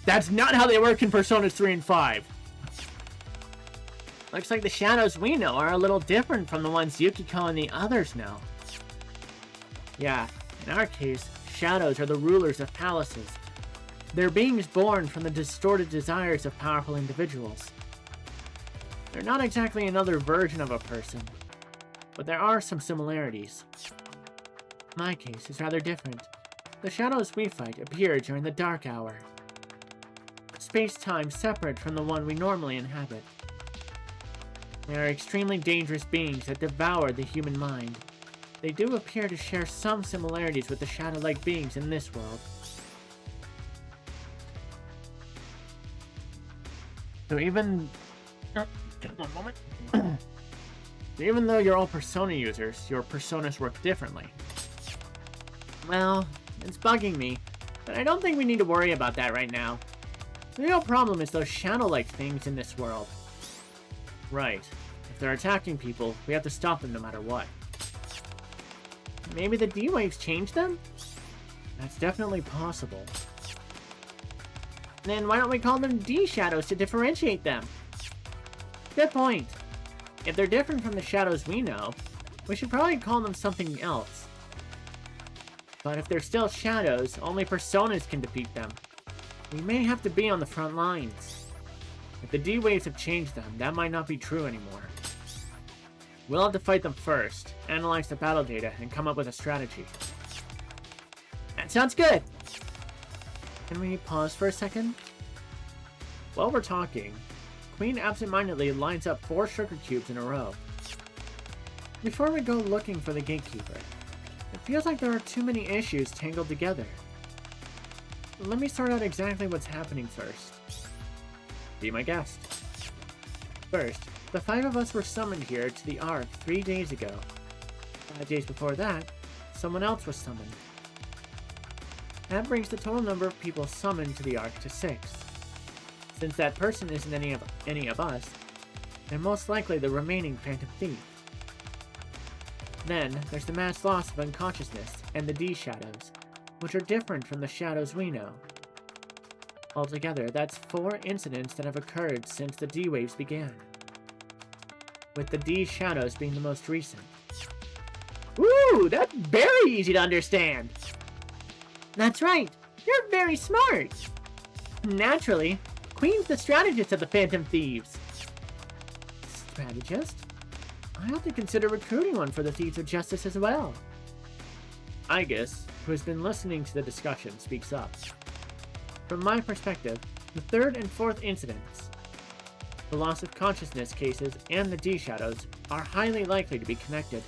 That's not how they work in Persona 3 and 5. Looks like the shadows we know are a little different from the ones Yukiko and the others know. Yeah, in our case, shadows are the rulers of palaces. They're beings born from the distorted desires of powerful individuals. They're not exactly another version of a person, but there are some similarities. My case is rather different. The shadows we fight appear during the dark hour. Space-time separate from the one we normally inhabit. They are extremely dangerous beings that devour the human mind. They do appear to share some similarities with the shadow-like beings in this world. So even... one moment. So even though you're all Persona users, your personas work differently. Well, it's bugging me, but I don't think we need to worry about that right now. The real problem is those shadow-like things in this world. Right. If they're attacking people, we have to stop them no matter what. Maybe the D-Waves changed them? That's definitely possible. Then why don't we call them D-Shadows to differentiate them? Good point. If they're different from the shadows we know, we should probably call them something else. But if they're still shadows, only personas can defeat them. We may have to be on the front lines. If the D-Waves have changed them, that might not be true anymore. We'll have to fight them first, analyze the battle data, and come up with a strategy. That sounds good! Can we pause for a second? While we're talking, Queen absentmindedly lines up 4 sugar cubes in a row. Before we go looking for the gatekeeper, it feels like there are too many issues tangled together. Let me sort out exactly what's happening first. Be my guest. First, the 5 of us were summoned here to the Ark 3 days ago. 5 days before that, someone else was summoned. That brings the total number of people summoned to the Ark to 6. Since that person isn't any of us, they're most likely the remaining Phantom Thief. Then, there's the mass loss of unconsciousness and the D-Shadows, which are different from the shadows we know. Altogether, that's 4 incidents that have occurred since the D-Waves began, with the D-Shadows being the most recent. Ooh, that's very easy to understand! That's right, you're very smart! Naturally, Queen's the strategist of the Phantom Thieves. Strategist? I have to consider recruiting one for the Thieves of Justice as well. Igus, who has been listening to the discussion, speaks up. From my perspective, the 3rd and 4th incidents, the loss of consciousness cases, and the D-Shadows are highly likely to be connected.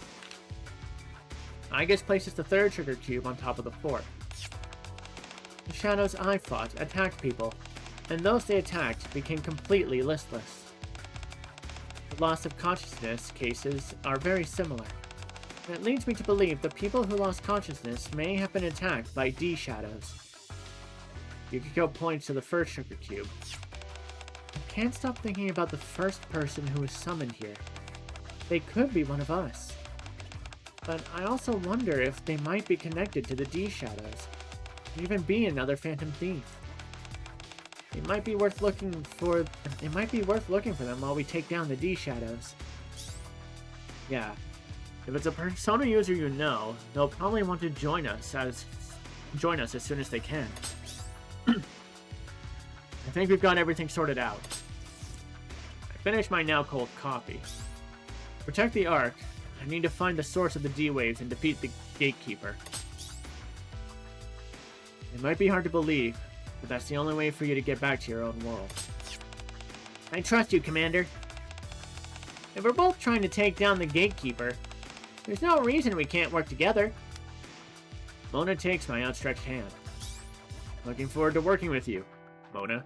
Igus places the 3rd sugar cube on top of the 4th. The shadows I fought attacked people, and those they attacked became completely listless. The loss of consciousness cases are very similar. That leads me to believe the people who lost consciousness may have been attacked by D-Shadows. Yukiko points to the 1st sugar cube. I can't stop thinking about the first person who was summoned here. They could be one of us. But I also wonder if they might be connected to the D-Shadows, or even be another Phantom Thief. It might be worth looking for them while we take down the D-Shadows. Yeah. If it's a Persona user you know, they'll probably want to join us as soon as they can. I think we've got everything sorted out. I finished my now cold coffee. To protect the Ark, I need to find the source of the D-Waves and defeat the Gatekeeper. It might be hard to believe, but that's the only way for you to get back to your own world. I trust you, Commander. If we're both trying to take down the Gatekeeper, there's no reason we can't work together. Mona takes my outstretched hand. Looking forward to working with you, Mona.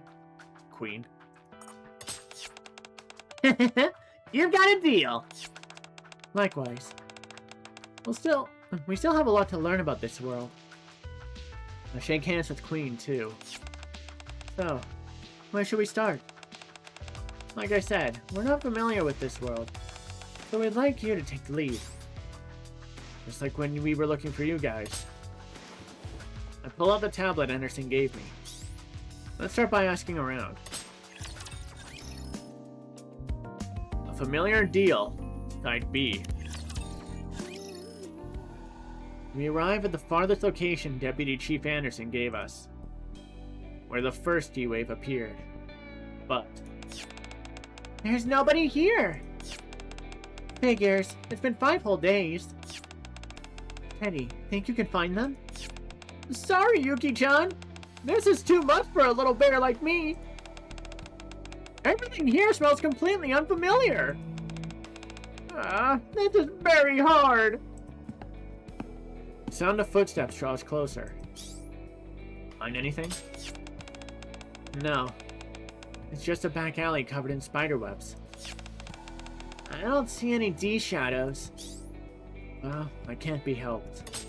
Queen. You've got a deal! Likewise. We still have a lot to learn about this world. I shake hands with Queen, too. So, where should we start? Like I said, we're not familiar with this world, so we'd like you to take the lead. Just like when we were looking for you guys. I pull out the tablet Anderson gave me. Let's start by asking around. A familiar deal, Side B. We arrive at the farthest location Deputy Chief Anderson gave us, where the first D-Wave appeared. But There's nobody here. Figures. It's been 5 whole days. Teddy, think you can find them? Sorry, Yuki-chan. This is too much for a little bear like me. Everything here smells completely unfamiliar. This is very hard. The sound of footsteps draws closer. Find anything? No. It's just a back alley covered in spiderwebs. I don't see any D-shadows. Well, I can't be helped.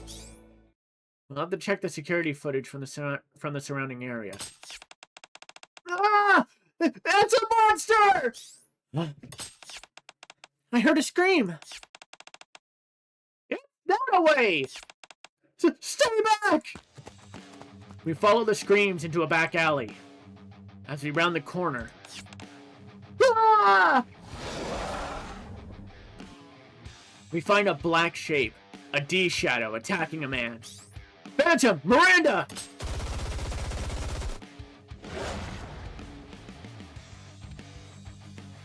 We'll have to check the security footage from the surrounding area. Ah! It's a monster! What? I heard a scream. Get that away! Stay back! We follow the screams into a back alley. As we round the corner. Ah! We find a black shape, a D-shadow attacking a man. Phantom! Miranda!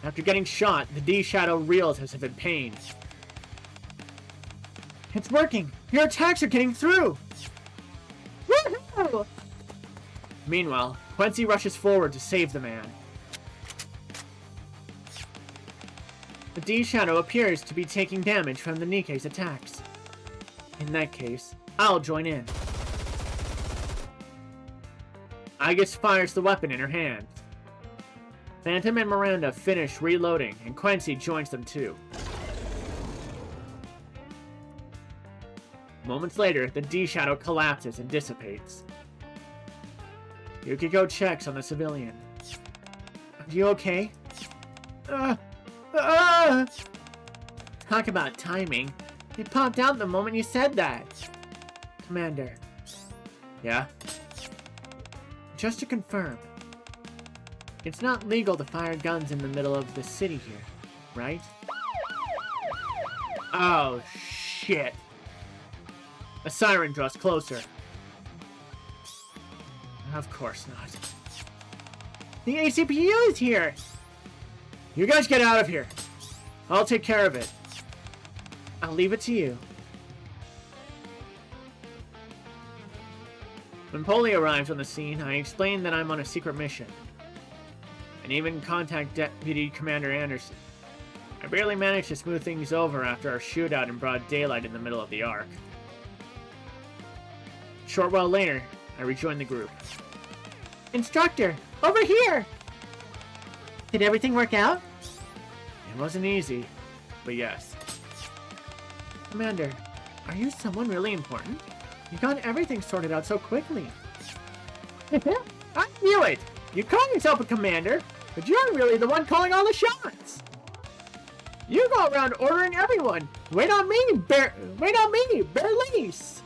After getting shot, the D-shadow reels as if in pain. It's working! Your attacks are getting through! Woohoo! Meanwhile, Quincy rushes forward to save the man. The D-shadow appears to be taking damage from the NIKKE's attacks. In that case, I'll join in. Agus fires the weapon in her hand. Phantom and Miranda finish reloading, and Quincy joins them too. Moments later, the D-shadow collapses and dissipates. Yukiko checks on the civilian. Are you okay? Talk about timing. It popped out the moment you said that. Commander. Yeah? Just to confirm. It's not legal to fire guns in the middle of the city here, right? Oh, shit. A siren draws closer. Of course not. The A.C.P.U is here! You guys get out of here. I'll take care of it. I'll leave it to you. When Polly arrives on the scene, I explain that I'm on a secret mission. And even contact Deputy Commander Anderson. I barely managed to smooth things over after our shootout in broad daylight in the middle of the Ark. A short while later, I rejoin the group. Instructor, over here! Did everything work out? It wasn't easy, but yes. Commander, are you someone really important? You got everything sorted out so quickly. I knew it! You call yourself a commander, but you're really the one calling all the shots! You go around ordering everyone! Wait on me, Berlise!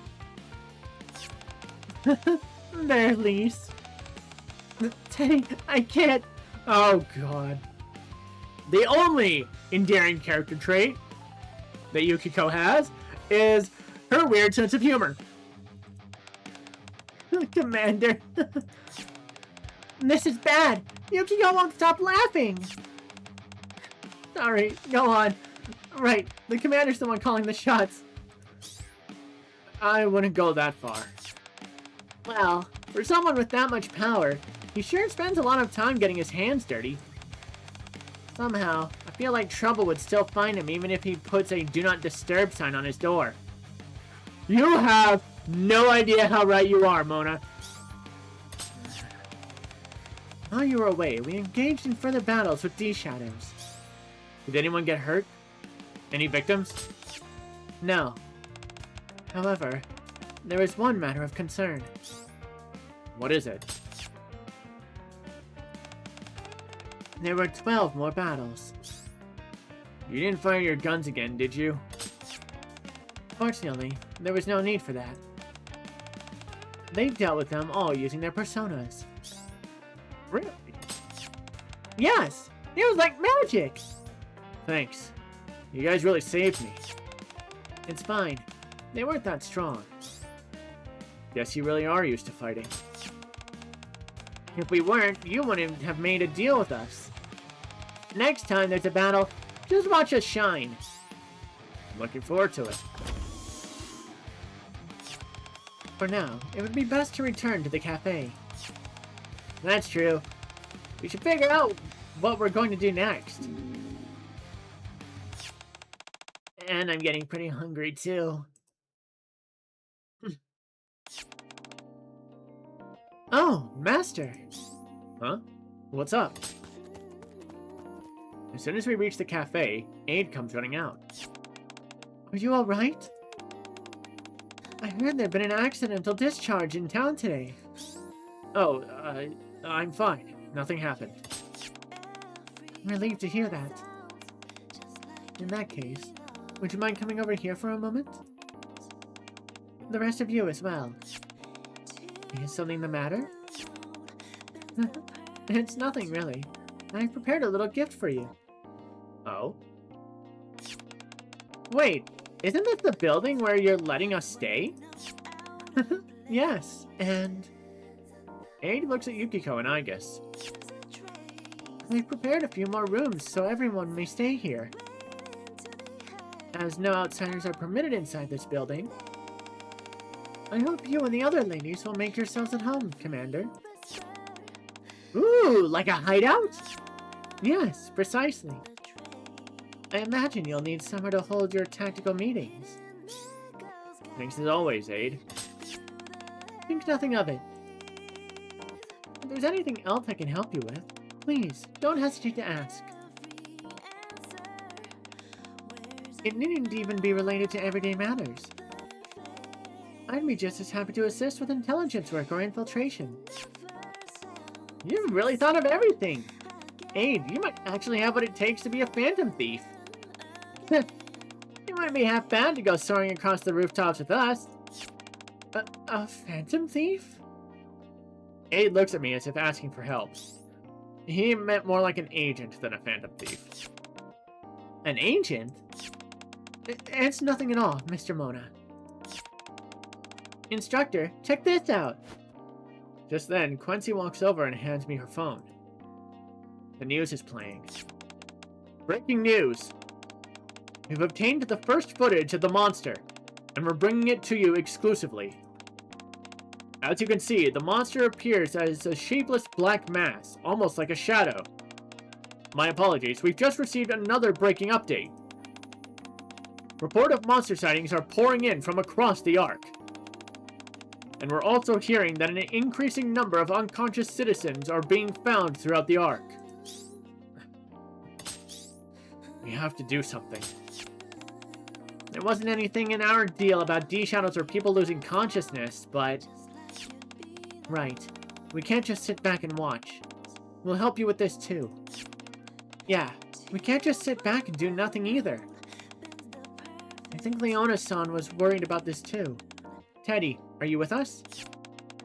Berlise. Teddy, I can't... Oh, God. The only endearing character trait that Yukiko has is her weird sense of humor. Commander. This is bad. Yukiko won't stop laughing. Sorry, go on. Right, the commander's the one calling the shots. I wouldn't go that far. Well, for someone with that much power, he sure spends a lot of time getting his hands dirty. Somehow, I feel like trouble would still find him even if he puts a do not disturb sign on his door. You have no idea how right you are, Mona. While you were away, we engaged in further battles with D-shadows. Did anyone get hurt? Any victims? No. However, there is one matter of concern. What is it? There were 12 more battles. You didn't fire your guns again, did you? Fortunately, there was no need for that. They dealt with them all using their personas. Really? Yes! It was like magic! Thanks. You guys really saved me. It's fine. They weren't that strong. Guess you really are used to fighting. If we weren't, you wouldn't have made a deal with us. Next time there's a battle, just watch us shine. I'm looking forward to it. For now, it would be best to return to the cafe. That's true. We should figure out what we're going to do next. And I'm getting pretty hungry too. Oh, Master! Huh? What's up? As soon as we reach the cafe, Aid comes running out. Are you alright? I heard there'd been an accidental discharge in town today. Oh, I'm fine. Nothing happened. I'm relieved to hear that. In that case, would you mind coming over here for a moment? The rest of you as well. Is something the matter? It's nothing, really. I prepared a little gift for you. Oh? Wait, isn't this the building where you're letting us stay? Yes, and... Aid looks at Yukiko and Aigis. I've prepared a few more rooms so everyone may stay here. As no outsiders are permitted inside this building, I hope you and the other ladies will make yourselves at home, Commander. Ooh, like a hideout? Yes, precisely. I imagine you'll need somewhere to hold your tactical meetings. Thanks as always, Aid. Think nothing of it. If there's anything else I can help you with, please, don't hesitate to ask. It needn't even be related to everyday matters. I'd be just as happy to assist with intelligence work or infiltration. You've really thought of everything! Aid, you might actually have what it takes to be a phantom thief. It might be half bad to go soaring across the rooftops with us. A phantom thief? Aid looks at me as if asking for help. He meant more like an agent than a phantom thief. An agent? It's nothing at all, Mr. Mona. Instructor, check this out! Just then, Quincy walks over and hands me her phone. The news is playing. Breaking news! We've obtained the first footage of the monster, and we're bringing it to you exclusively. As you can see, the monster appears as a shapeless black mass, almost like a shadow. My apologies, we've just received another breaking update. Report of monster sightings are pouring in from across the Ark. And we're also hearing that an increasing number of unconscious citizens are being found throughout the Ark. We have to do something. There wasn't anything in our deal about D-shadows or people losing consciousness, but... Right. We can't just sit back and watch. We'll help you with this too. Yeah, we can't just sit back and do nothing either. I think Leona-san was worried about this too. Teddy, are you with us?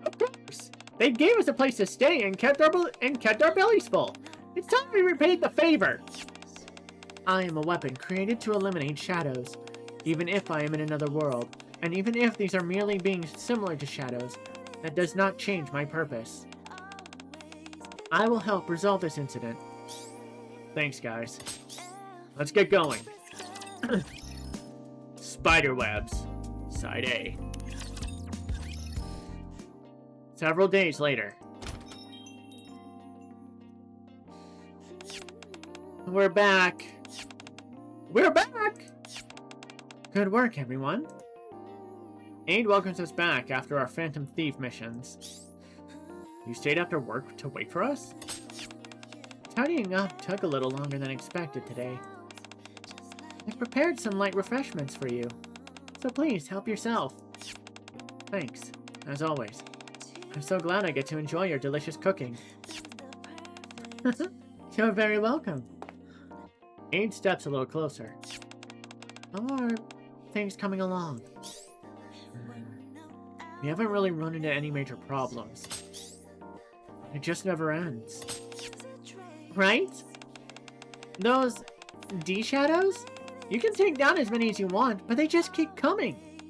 Of course! They gave us a place to stay and kept our bellies full. It's time we repaid the favor! I am a weapon created to eliminate shadows, even if I am in another world, and even if these are merely beings similar to shadows, that does not change my purpose. I will help resolve this incident. Thanks, guys. Let's get going. Spiderwebs. Side A. Several days later. We're back. We're back! Good work, everyone. Aid welcomes us back after our Phantom Thief missions. You stayed after work to wait for us? Tidying up took a little longer than expected today. I've prepared some light refreshments for you, so please help yourself. Thanks, as always. I'm so glad I get to enjoy your delicious cooking. You're very welcome. Aid steps a little closer. How are things coming along? We haven't really run into any major problems. It just never ends. Right? Those D-shadows? You can take down as many as you want, but they just keep coming.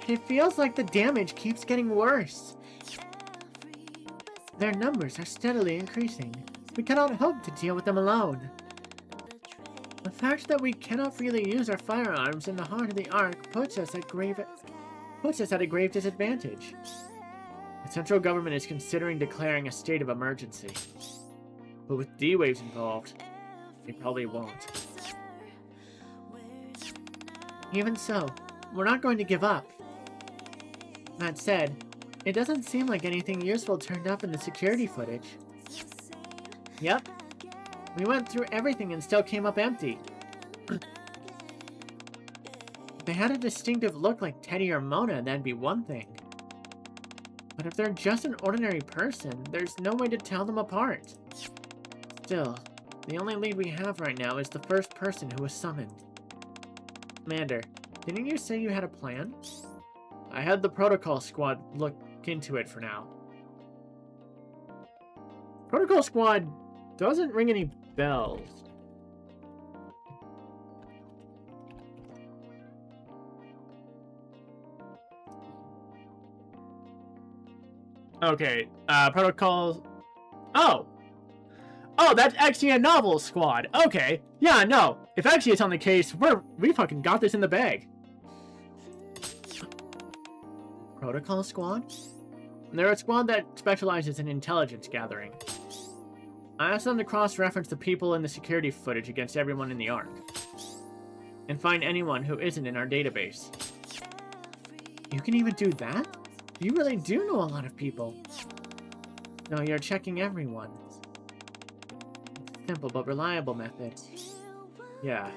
It feels like the damage keeps getting worse. Their numbers are steadily increasing, We cannot hope to deal with them alone. The fact that we cannot freely use our firearms in the heart of the Ark puts us at a grave disadvantage. The central government is considering declaring a state of emergency. But with D-Waves involved, they probably won't. Even so, we're not going to give up. That said, it doesn't seem like anything useful turned up in the security footage. Yep. We went through everything and still came up empty. If they had a distinctive look like Teddy or Mona, that'd be one thing. But if they're just an ordinary person, there's no way to tell them apart. Still, the only lead we have right now is the first person who was summoned. Commander, didn't you say you had a plan? I had the protocol squad look into it for now. Protocol squad doesn't ring any bells. Okay, protocols. Oh, that's actually a novel squad. Okay, yeah, no. If actually it's on the case, we fucking got this in the bag. Protocol squad? They're a squad that specializes in intelligence gathering. I asked them to cross-reference the people in the security footage against everyone in the Ark, and find anyone who isn't in our database. You can even do that? You really do know a lot of people. No, you're checking everyone. Simple but reliable method. Yeah,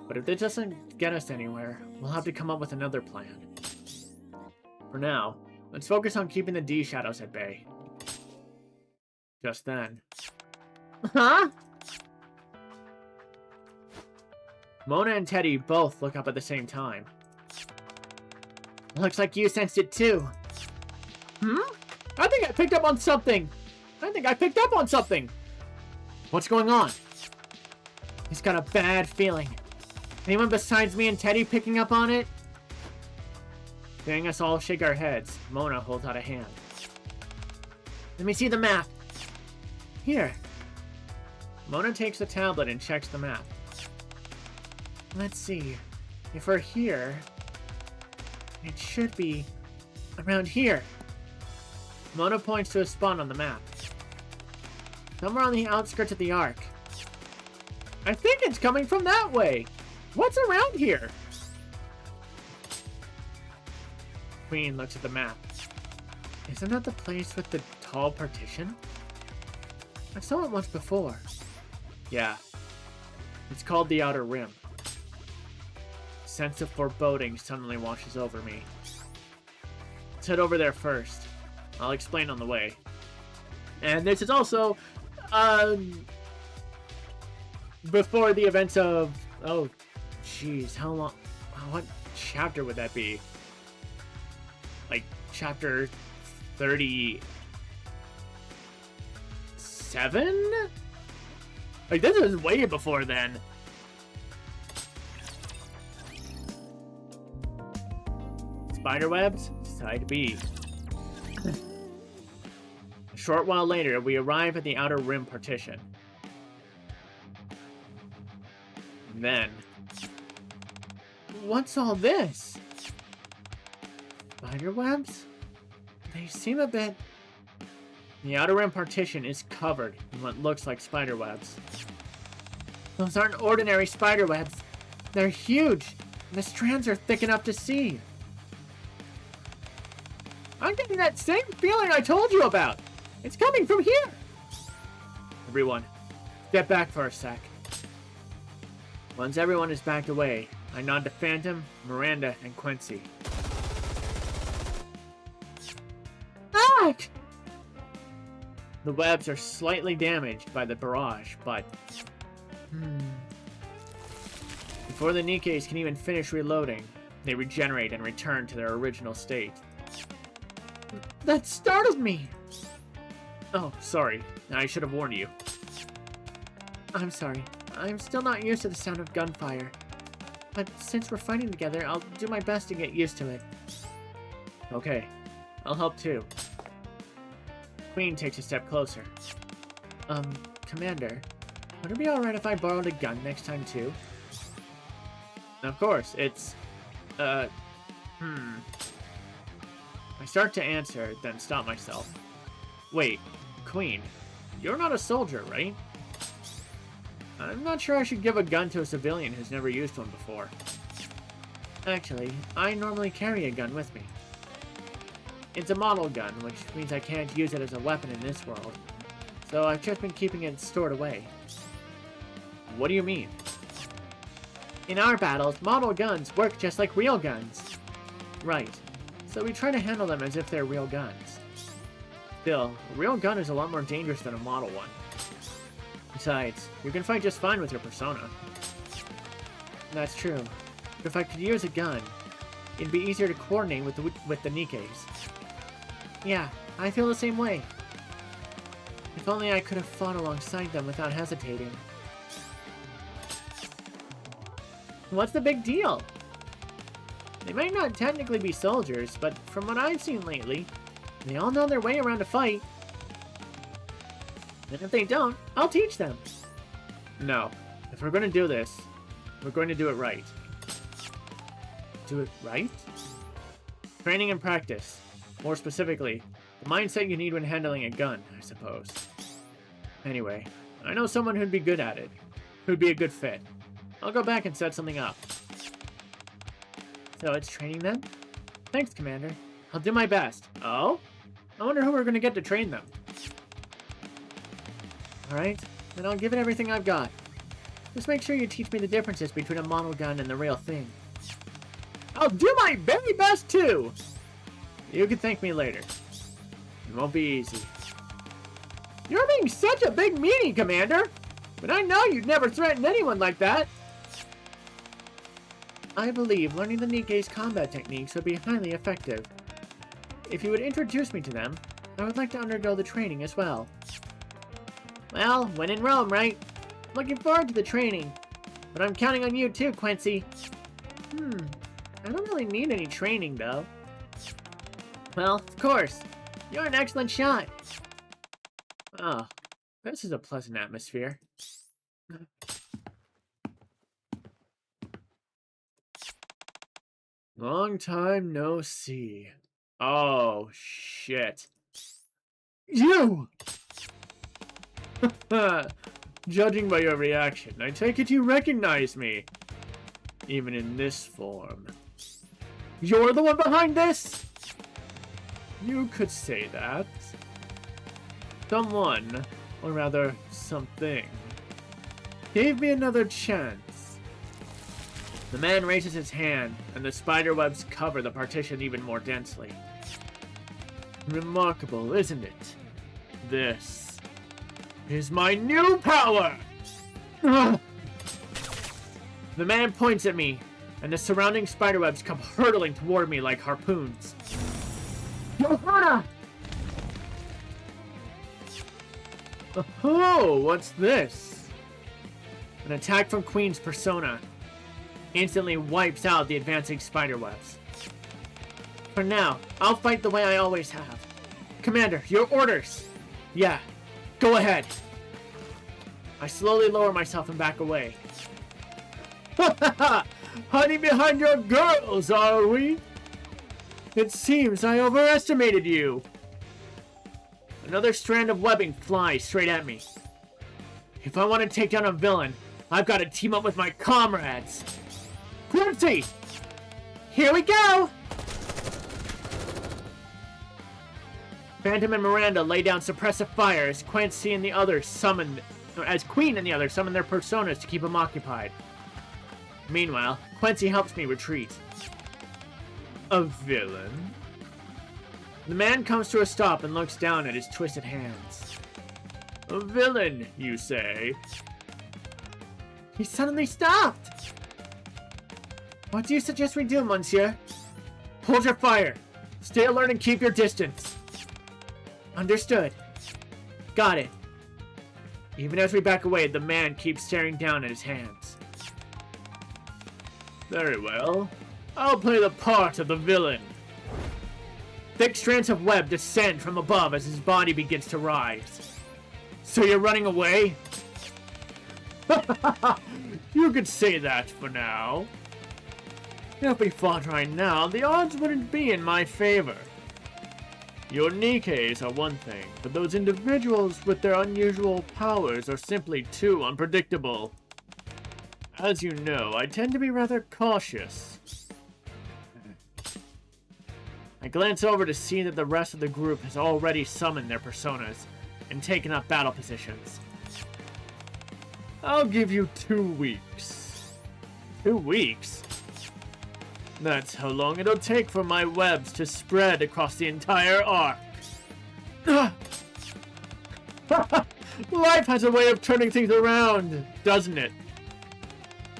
but if this doesn't get us anywhere, we'll have to come up with another plan. For now, let's focus on keeping the D-Shadows at bay. Just then. Huh? Mona and Teddy both look up at the same time. Looks like you sensed it too. I think I picked up on something! What's going on? He's got a bad feeling. Anyone besides me and Teddy picking up on it? Seeing us all shake our heads, Mona holds out a hand. Let me see the map. Here. Mona takes the tablet and checks the map. Let's see. If we're here, it should be around here. Mona points to a spot on the map. Somewhere on the outskirts of the Ark. I think it's coming from that way. What's around here? Queen looks at the map. Isn't that the place with the tall partition? I saw it once before. Yeah. It's called the Outer Rim. A sense of foreboding suddenly washes over me. Let's head over there first. I'll explain on the way. And this is also, before the events of, oh, jeez, how long, what chapter would that be? Like, chapter 37? Like, this is way before then. Spiderwebs, side B. A short while later, we arrive at the Outer Rim partition. And then... What's all this? Spiderwebs? They seem a bit... The Outer Rim partition is covered in what looks like spiderwebs. Those aren't ordinary spiderwebs. They're huge, and the strands are thick enough to see. I'm getting that same feeling I told you about. It's coming from here. Everyone, step back for a sec. Once everyone is backed away, I nod to Phantom, Miranda, and Quincy. Ack! The webs are slightly damaged by the barrage, but... Before the NIKKEs can even finish reloading, they regenerate and return to their original state. That startled me! Oh, sorry. I should have warned you. I'm sorry. I'm still not used to the sound of gunfire. But since we're fighting together, I'll do my best to get used to it. Okay. I'll help too. Queen takes a step closer. Commander, would it be alright if I borrowed a gun next time too? Of course, it's... I start to answer, then stop myself. Wait, Queen, you're not a soldier, right? I'm not sure I should give a gun to a civilian who's never used one before. Actually, I normally carry a gun with me. It's a model gun, which means I can't use it as a weapon in this world. So I've just been keeping it stored away. What do you mean? In our battles, model guns work just like real guns. Right. So we try to handle them as if they're real guns. Still, a real gun is a lot more dangerous than a model one. Besides, you can fight just fine with your persona. That's true. But if I could use a gun, it'd be easier to coordinate with the NIKKEs. Yeah, I feel the same way. If only I could have fought alongside them without hesitating. What's the big deal? They might not technically be soldiers, but from what I've seen lately, they all know their way around a fight. And if they don't, I'll teach them. No. If we're going to do this, we're going to do it right. Do it right? Training and practice. More specifically, the mindset you need when handling a gun, I suppose. Anyway, I know someone who'd be good at it. Who'd be a good fit. I'll go back and set something up. So it's training then? Thanks, Commander. I'll do my best. Oh? I wonder who we're going to get to train them. Alright, then I'll give it everything I've got. Just make sure you teach me the differences between a model gun and the real thing. I'll do my very best too! You can thank me later. It won't be easy. You're being such a big meanie, Commander! But I know you'd never threaten anyone like that! I believe learning the NIKKE's combat techniques would be highly effective. If you would introduce me to them, I would like to undergo the training as well. Well, when in Rome, right? Looking forward to the training. But I'm counting on you too, Quincy. I don't really need any training, though. Well, of course. You're an excellent shot. Oh, this is a pleasant atmosphere. Long time no see. Oh, shit. You! Judging by your reaction, I take it you recognize me. Even in this form. You're the one behind this? You could say that. Someone, or rather, something, gave me another chance. The man raises his hand, and the spider webs cover the partition even more densely. Remarkable, isn't it? This is my new power! Ugh. The man points at me, and the surrounding spiderwebs come hurtling toward me like harpoons. Johanna! Oh, what's this? An attack from Queen's persona. Instantly wipes out the advancing spiderwebs. For now, I'll fight the way I always have. Commander, your orders! Yeah, go ahead. I slowly lower myself and back away. Ha ha ha! Hiding behind your girls, are we? It seems I overestimated you. Another strand of webbing flies straight at me. If I want to take down a villain, I've got to team up with my comrades. Quincy! Here we go! Phantom and Miranda lay down suppressive fire as Quincy and the others summon Queen and the others summon their personas to keep them occupied. Meanwhile, Quincy helps me retreat. A villain? The man comes to a stop and looks down at his twisted hands. A villain, you say? He suddenly stopped! What do you suggest we do, monsieur? Hold your fire. Stay alert and keep your distance. Understood. Got it. Even as we back away, the man keeps staring down at his hands. Very well. I'll play the part of the villain. Thick strands of web descend from above as his body begins to rise. So you're running away? You could say that for now. If we fought right now, the odds wouldn't be in my favor. Your NIKKEs are one thing, but those individuals with their unusual powers are simply too unpredictable. As you know, I tend to be rather cautious. I glance over to see that the rest of the group has already summoned their personas and taken up battle positions. I'll give you 2 weeks. 2 weeks? That's how long it'll take for my webs to spread across the entire arc. Life has a way of turning things around, doesn't it?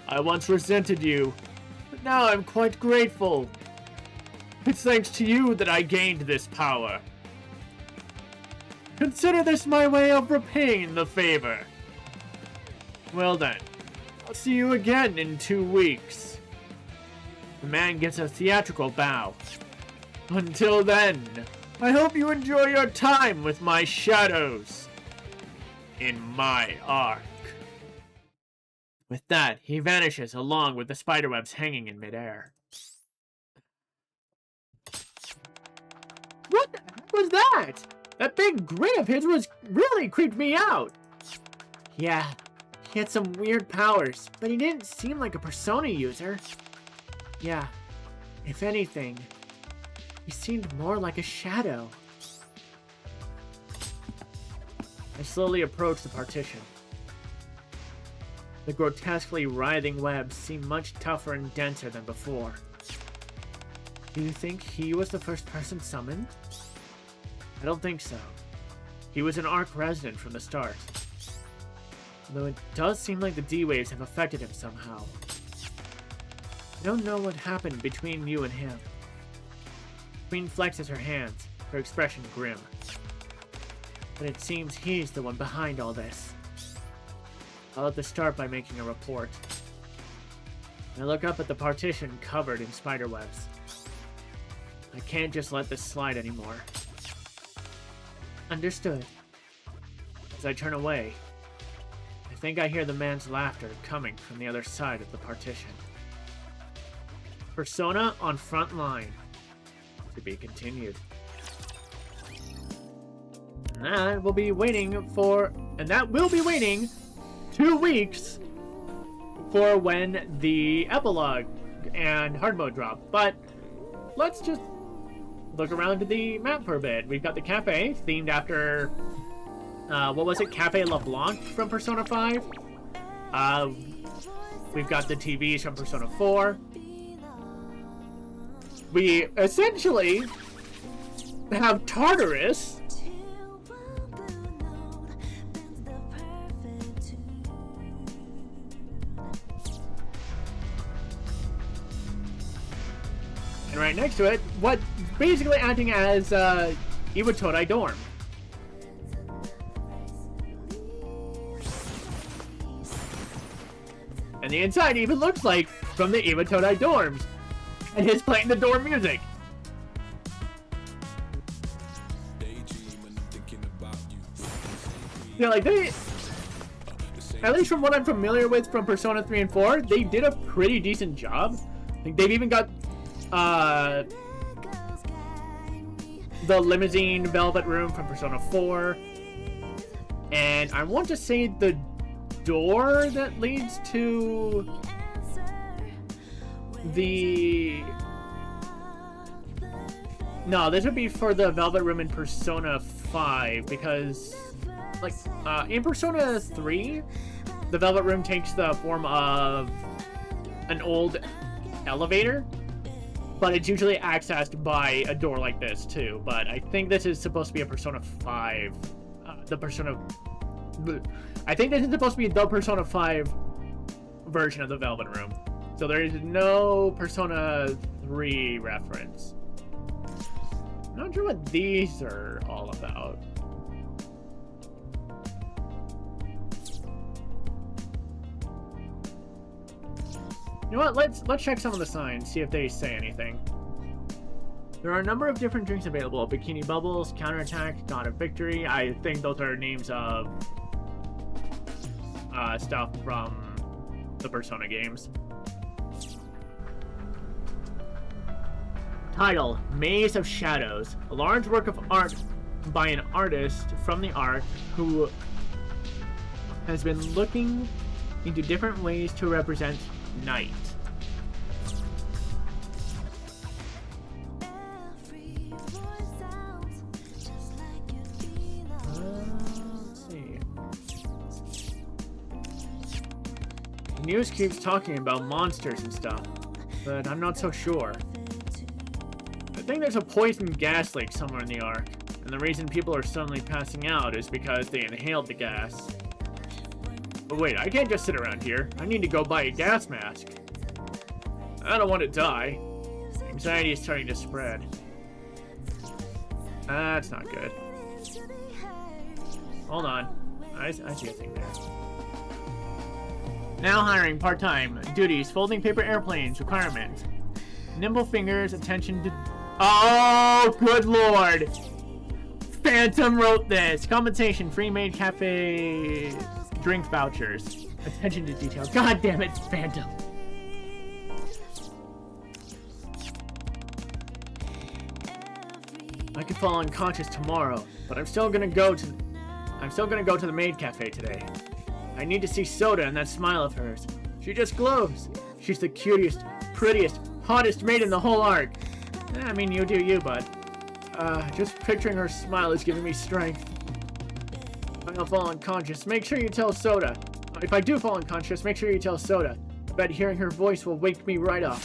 I once resented you, but now I'm quite grateful. It's thanks to you that I gained this power. Consider this my way of repaying the favor. Well then, I'll see you again in 2 weeks. The man gives a theatrical bow. Until then, I hope you enjoy your time with my shadows in my arc. With that, he vanishes along with the spiderwebs hanging in midair. What the heck was that? That big grin of his really creeped me out. Yeah, he had some weird powers, but he didn't seem like a persona user. Yeah, if anything, he seemed more like a shadow. I slowly approached the partition. The grotesquely writhing webs seemed much tougher and denser than before. Do you think he was the first person summoned? I don't think so. He was an Arc resident from the start. Though it does seem like the D-Waves have affected him somehow. I don't know what happened between you and him. Queen flexes her hands, her expression grim. But it seems he's the one behind all this. I'll have to start by making a report. I look up at the partition covered in spiderwebs. I can't just let this slide anymore. Understood. As I turn away, I think I hear the man's laughter coming from the other side of the partition. Persona on Frontline. To be continued. And that will be waiting 2 weeks for when the epilogue and hard mode drop. But let's just look around the map for a bit. We've got the cafe themed after what was it? Cafe LeBlanc from Persona 5. We've got the TVs from Persona 4. We essentially have Tartarus. And right next to it, what basically acting as Iwatodai Dorm. And the inside even looks like from the Iwatodai dorms. And he's playing the dorm music. Yeah, like they, at least from what I'm familiar with from Persona 3 and 4, they did a pretty decent job. Like they've even got the limousine velvet room from Persona 4. And I want to say the door that leads to the... No, this would be for the velvet room in Persona 5, because like in Persona 3, the velvet room takes the form of an old elevator, but it's usually accessed by a door like this too. But I think this is supposed to be a Persona 5, I think this is supposed to be the Persona 5 version of the velvet room. So there is no Persona 3 reference. Not sure what these are all about. You know what? Let's check some of the signs, see if they say anything. There are a number of different drinks available: Bikini Bubbles, Counterattack, God of Victory. I think those are names of stuff from the Persona games. Title: Maze of Shadows. A large work of art by an artist from the Ark who has been looking into different ways to represent night. Let's see. The news keeps talking about monsters and stuff, but I'm not so sure. I think there's a poison gas leak somewhere in the Ark, and the reason people are suddenly passing out is because they inhaled the gas. But wait, I can't just sit around here. I need to go buy a gas mask. I don't want to die. Anxiety is starting to spread. That's not good. Hold on. I see a thing there. Now hiring part-time. Duties: folding paper airplanes. Requirement: nimble fingers, attention to... Oh, good lord! Phantom wrote this. Compensation: free maid cafe drink vouchers. Attention to detail. God damn it, Phantom. I could fall unconscious tomorrow, but I'm still gonna go to the maid cafe today. I need to see Soda and that smile of hers. She just glows. She's the cutest, prettiest, hottest maid in the whole Ark. I mean, you do you, bud. Just picturing her smile is giving me strength. If I'll fall unconscious, make sure you tell Soda. If I do fall unconscious, make sure you tell Soda. I bet hearing her voice will wake me right up.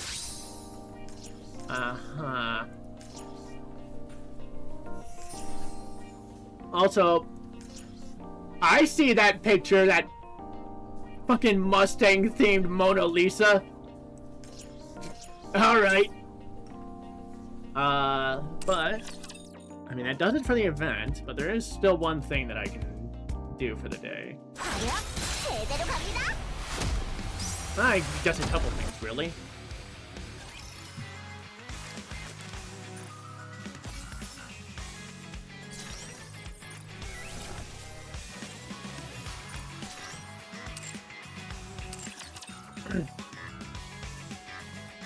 Uh-huh. Also, I see that picture, that fucking Mustang-themed Mona Lisa. Alright. But, I mean, that does it for the event, but there is still one thing that I can do for the day. Just a couple things, really.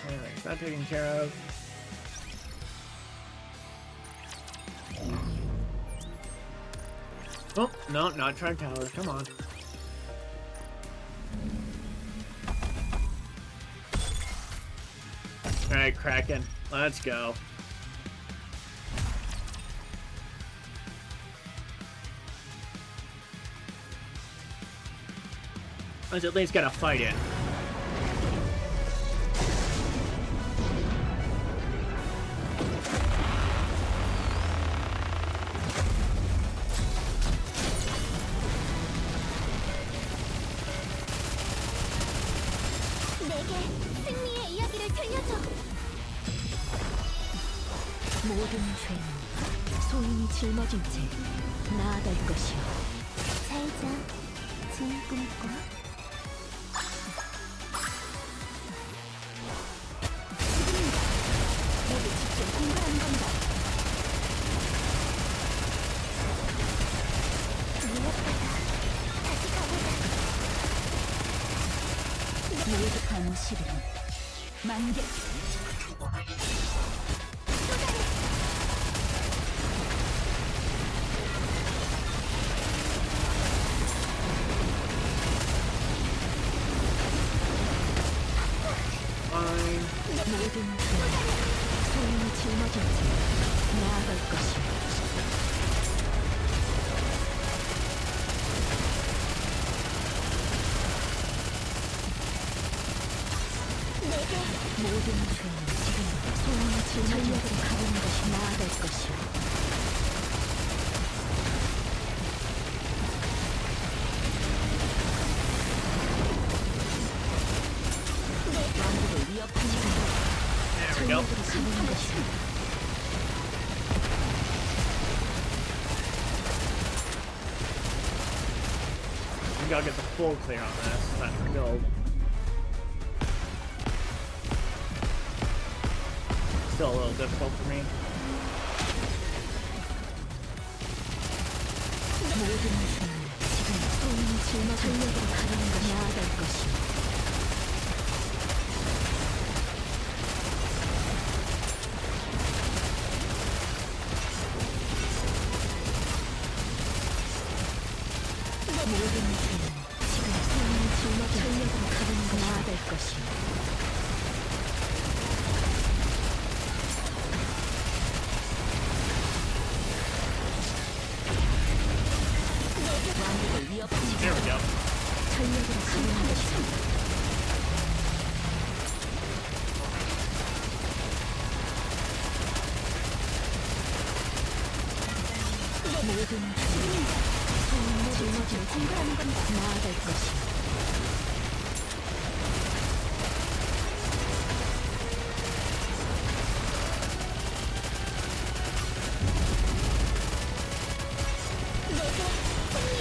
Alright, that taken care of. Oh, no, not Track Tower. Come on. Alright, Kraken. Let's go. Let's at least get a fight in. 모든 죄는 소인이 짊어진 채 나아갈 것이오. 살자, 좋은 꿈꿔. 모두 직접 공부하는 건다. 무엇보다 다시 가보자. 모두 시비는 만개. 모든 소인이 짊어진 채 나아갈 것이오. 모든 죄는 지금 소인이 짊어진 채 가보는 것이 나아갈 것이오. There we go. We gotta get the full clear on this. Let's go. Still a little difficult for me. 모든 죄는 지금 소인이 짊어진 전력으로 가는 것이 나아갈 것이오. 모든 일은 지금 소원을 짊어 전력으로 가는 것이 나아갈 것이오. 왕국을 위협하지 There we go. 전력으로 가는 것이오. 모든 일은 소원을 짊어지고 공부하는 건다. 나아갈 것이오.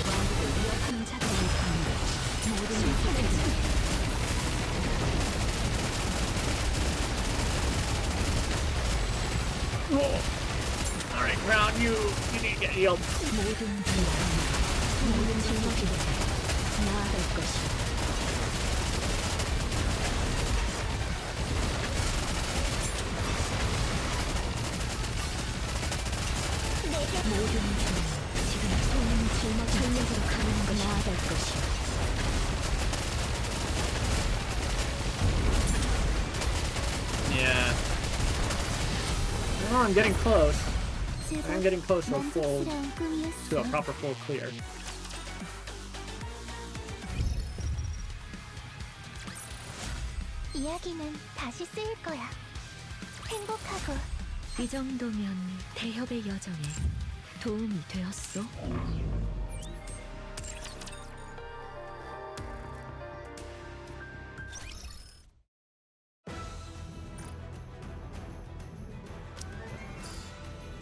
왕국을 위협하는 자들을 위하여 모든 일들은 Alright, Ground, you need to get healed. 모든 모든 짊어지고 나아갈 것이오. 모든 일은 지금 소원을 짊어 전력으로 가는 것이 나아갈 것이오. Yeah. Oh, I'm getting close. I'm getting close to a full, 만족스러운 꿈이었어. to a proper full clear. 이야기는 다시 쓰일 거야. 행복하고 이 정도면 대협의 여정에 도움이 되었소?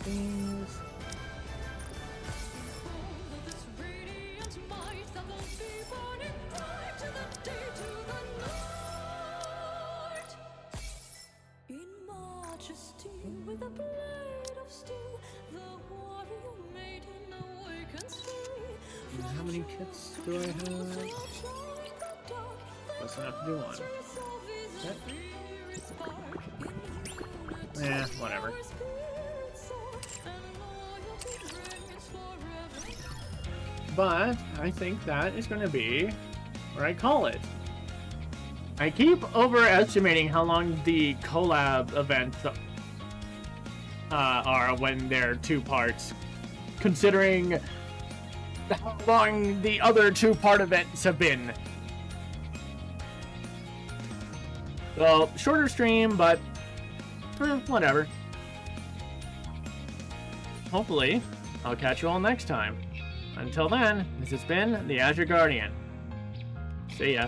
Things. In majesty, with a blade of steel, the warrior maiden awakens free. How many kits do I have? Doesn't have to do one. Yeah, whatever. But I think that is going to be where I call it. I keep overestimating how long the collab events are when they're two parts, considering how long the other two-part events have been. Well, shorter stream, but whatever. Hopefully, I'll catch you all next time. Until then, this has been the Azure Guardian. See ya.